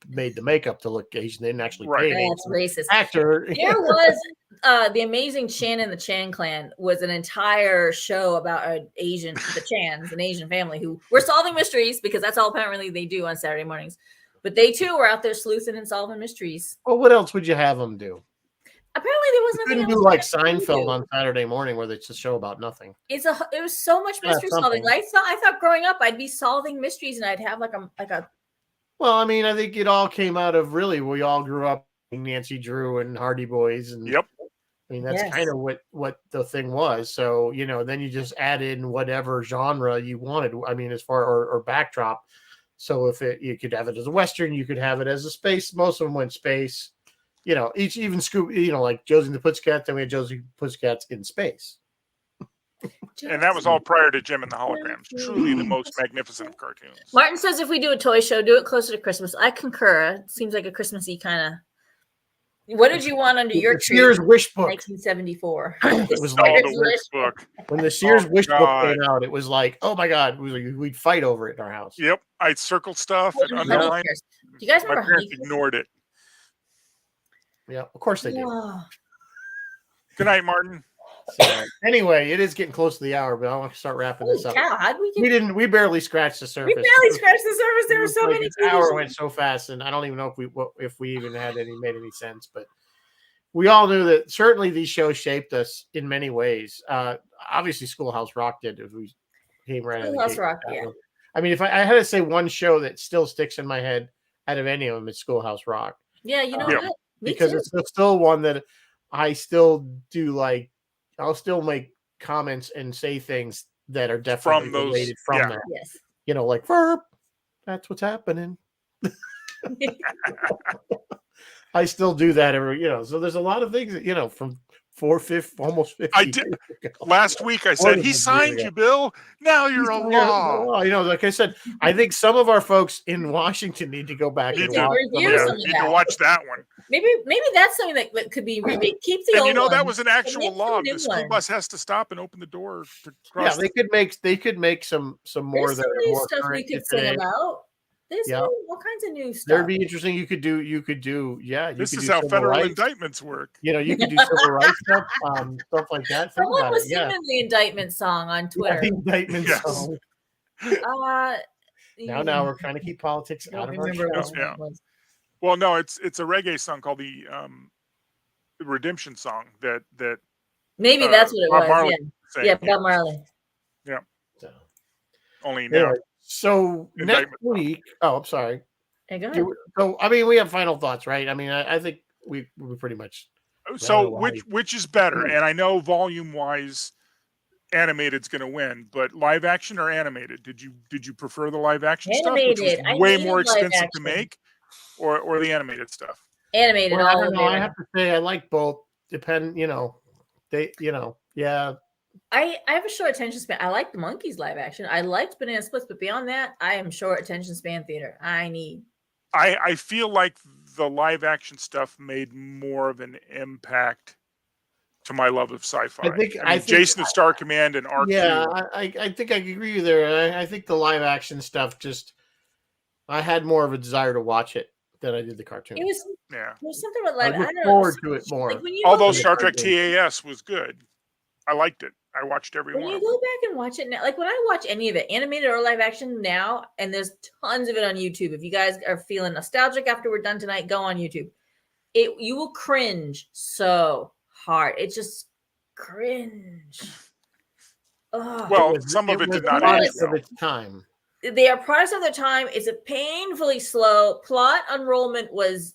made the makeup to look Asian. They didn't actually Right. pay an That's racist. actor. There was the Amazing Chan and the Chan Clan was an entire show about the Chans, an Asian family who were solving mysteries because that's all apparently they do on Saturday mornings. But they too were out there sleuthing and solving mysteries. Well, what else would you have them do? Apparently there was You nothing couldn't else do like for them to Seinfeld do. on Saturday morning where it's a show about nothing. It was so much mystery solving. something. I thought growing up I'd be solving mysteries and I'd have like a Well, I mean, I think it all came out of really we all grew up Nancy Drew and Hardy Boys, and Yep. I mean that's Yes. kind of what the thing was. So then you just add in whatever genre you wanted. I mean, as far or backdrop. So if you could have it as a Western, you could have it as a space. Most of them went space. Even Scooby, like Josie and the Pussycats, then we had Josie and the Pussycats in space. And that was all prior to Jim and the Holograms. Truly the most magnificent of cartoons. Martin says if we do a toy show, do it closer to Christmas. I concur. It seems like a Christmassy kind of. What did you want under your The tree? Sears Wish Book. 1974. It was Oh, like the Wish book. when the Sears Oh, Wish Book God. came out, it was like, oh my God, we'd fight over it in our house. Yep. I'd circle stuff and Honey underline. Bears. Do you guys My remember parents Honey Bears? ignored it. Yeah, of course they did. Oh, Good night, Martin. So, anyway, it is getting close to the hour, but I want to start wrapping this holy up. cow, how'd we get We barely scratched the surface. We barely scratched the surface. There were so Like, many this hour TV went shows. so fast, and I don't even know if we even made any sense. But we all knew that certainly these shows shaped us in many ways. Obviously, Schoolhouse Rock did. If we came right out of the Schoolhouse gate. Rock, yeah. I mean, if I had to say one show that still sticks in my head out of any of them, it's Schoolhouse Rock. Yeah, you know Yeah. what? Me Because too. it's still one that I still do like. I'll still make comments and say things that are definitely From those- related from yeah. that. Yes. Like verb. That's what's happening. I still do that every. So there's a lot of things that from 450, almost 50. I did. years ago. Last week I More said, than he 50 signed years you, Bill. Now you're a law. Like I said, I think some of our folks in Washington need to go back Need and to watch. review Yeah, some of need that. to watch that one. Maybe that's something that could be remade. Keep the And old that ones, was an but actual make some law. new The school ones. bus has to stop and open the door to Yeah, cross. they could make some more There's that some are new more stuff we current could today. sing about. There's Yeah. all kinds of new stuff. That'd be interesting. You could do. Yeah, This you could is do how civil federal rights. indictments work. You could do civil rights stuff, stuff like that. Think Someone about was it. Yeah, singing the indictment song on Twitter. the indictment Yes. song. Now we're trying to keep politics I out don't of our remember show. which one Yeah. it was. Well, no, it's a reggae song called the Redemption Song that Maybe that's what it Bob was. Marley Yeah, sang. yeah, Bob Marley. So, Only now. anyway, so next Indictment song. week. Oh, I'm sorry. Hey, go ahead. So I mean, we have final thoughts, right? I mean, I think we pretty much. So Rather which is better? And I know volume wise, animated's going to win, but live action or animated? Did you prefer the live action stuff, which Animated. I was way hated more live expensive to action. make, or the animated stuff? Animated Well, I all don't the know. way I around. have to say, I like both. Yeah. I have a short attention span. I like the Monkeys live action. I liked Banana Splits, but beyond that, I am short attention span theater. I feel like the live action stuff made more of an impact to my love of sci-fi. I think Jason the Star Command and R2. Yeah, I think I agree with you there. I think the live action stuff I had more of a desire to watch it than I did the cartoon. It was Yeah. there's something about I live. I look don't know. forward to it more. Like when you Although go, Star Trek cartoon. TAS was good. I liked it. I watched every when one. you go back and watch it now, like when I watch any of it, animated or live action now, and there's tons of it on YouTube. If you guys are feeling nostalgic after we're done tonight, go on YouTube. You will cringe so hard. It's just cringe. Ugh. Well, some of it was did not product age of well. its time. They are products of their time. It's a painfully slow plot. Unrollment was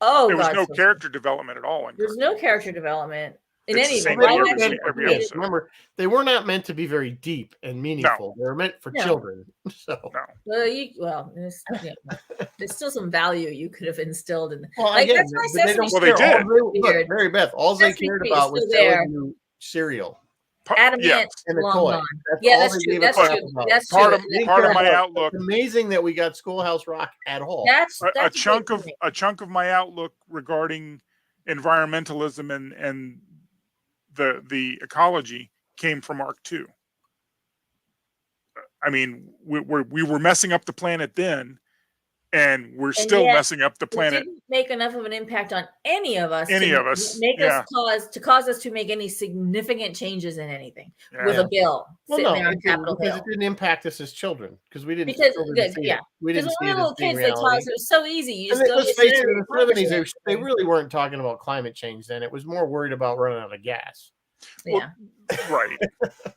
There was God, no so character development at all. There's no character development in It's any the of same them. thing Live every- action- every Yeah, episode. remember, they were not meant to be very deep and meaningful. They were meant for No. children. So, there's still some value you could have instilled in. well, Like, again, that's why but they Sesame don't Well, they care. did. Look, Mary Beth, all they Sesame cared Street is about was still there. selling you cereal. Adamant, yes. And the long toy. gone. That's Yeah, all that's they true. gave That's us true. about. That's Part true. of part of my outlook. It's amazing that we got Schoolhouse Rock at all. That's A great chunk for of me. my outlook regarding environmentalism and the ecology came from Arc 2. I mean, we were messing up the planet then, and we're still yet, messing up the It planet. didn't make enough of an impact on any of us. Any to of us, make yeah. us cause us to make any significant changes in anything Yeah. with a bill Well, sitting no, there on it didn't, Capitol because Hill. it didn't impact us as children because we didn't. Because children didn't see yeah, it. We because didn't when see we it were as little being kids, they taught reality. us it was so easy. You And just go to let's your face it, Saturday in the brunch 70s, they and- really weren't talking about climate change then. It was more worried about running out of gas. yeah, Right.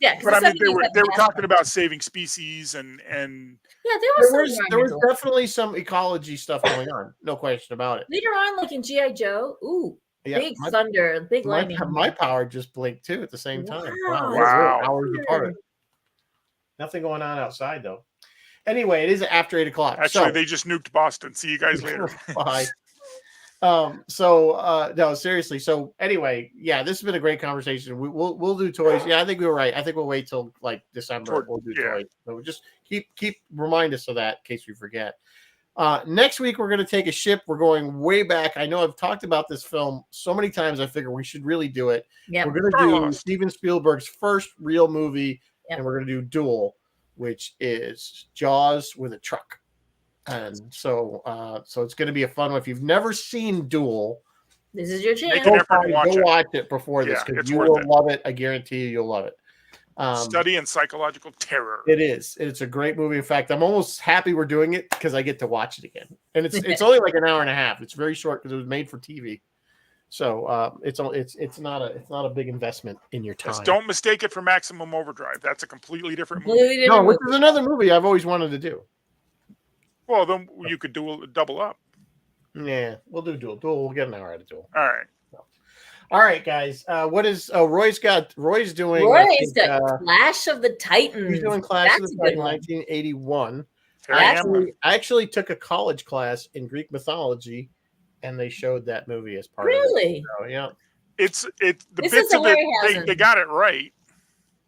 yeah. 'cause But the I mean, 70s had they were gas talking pumps. about saving species and Yeah, there There was some was environmental. definitely some ecology stuff going on. No question about it. Later on, like in GI Joe, ooh, Yeah, big thunder, big lightning. my power just blinked too at the same time. Wow. We're hours Weird. apart. Nothing going on outside though. Anyway, it is after 8 o'clock. actually so, they just nuked Boston. See you guys later. Bye. No, seriously. So anyway, yeah, this has been a great conversation. We'll do toys. Yeah, I think we were right. I think we'll wait till like December. We'll do toys. So just keep remind us of that in case we forget. Next week we're going to take a ship. We're going way back. I know I've talked about this film so many times. I figure we should really do it. Yep. We're going to do Steven Spielberg's first real movie, Yep. and we're going to do Duel, which is Jaws with a truck. And so it's going to be a fun one. If you've never seen Duel, This is your chance. Make an effort and watch it. watch it before this Yeah, because it's you worth will it. love it. I guarantee you'll love it. Study in psychological terror. It is. It's a great movie. In fact, I'm almost happy we're doing it because I get to watch it again. And it's only like an hour and a half. It's very short because it was made for TV. So it's not a big investment in your time. Just don't mistake it for Maximum Overdrive. That's a completely different movie. Completely No, different which movie. is another movie I've always wanted to do. Well, then you could do double up. Yeah, we'll do Duel. We'll get an hour out of Duel. All right. All right, guys. What is Roy's doing? Roy's got Clash of the Titans. He's doing Clash of That's the a good Titans one. 1981. Here I am. I actually took a college class in Greek mythology, and they showed that movie as part Really? of it. So, yeah. It's the This bits is a of it. Harryhausen. They got it right.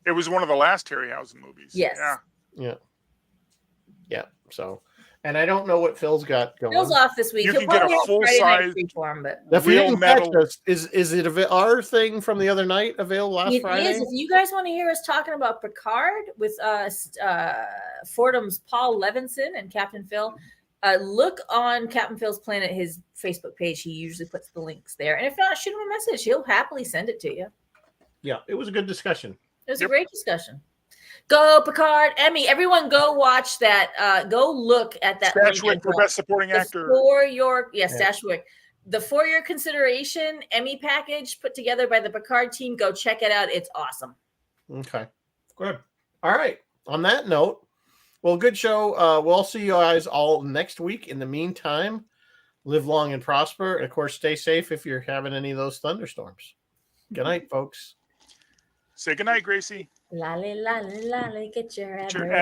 It was one of the last Harryhausen movies. Yes. Yeah. Yeah. So, and I don't know what Phil's got going. Phil's off this week. You He'll can get a probably have Friday night full-size Freeform, but If you real didn't metal- catch us, is it our thing from the other night available last it Friday? is. If you guys want to hear us talking about Picard with Fordham's Paul Levinson and Captain Phil, look on Captain Phil's Planet, his Facebook page. He usually puts the links there. And if not, shoot him a message. He'll happily send it to you. Yeah, it was a good discussion. It was a Yep. great discussion. Go Picard, Emmy, everyone go watch that. Go look at that. link Stashwick as for well. Best Supporting Actor. For your Stashwick. For your consideration Emmy package put together by the Picard team, go check it out. It's awesome. Okay, good. All right. On that note, well, good show. We'll see you guys all next week. In the meantime, live long and prosper. And of course, stay safe if you're having any of those thunderstorms. Good night, folks. Say goodnight, Gracie. Lolly, lolly, lolly, get your Get your ad.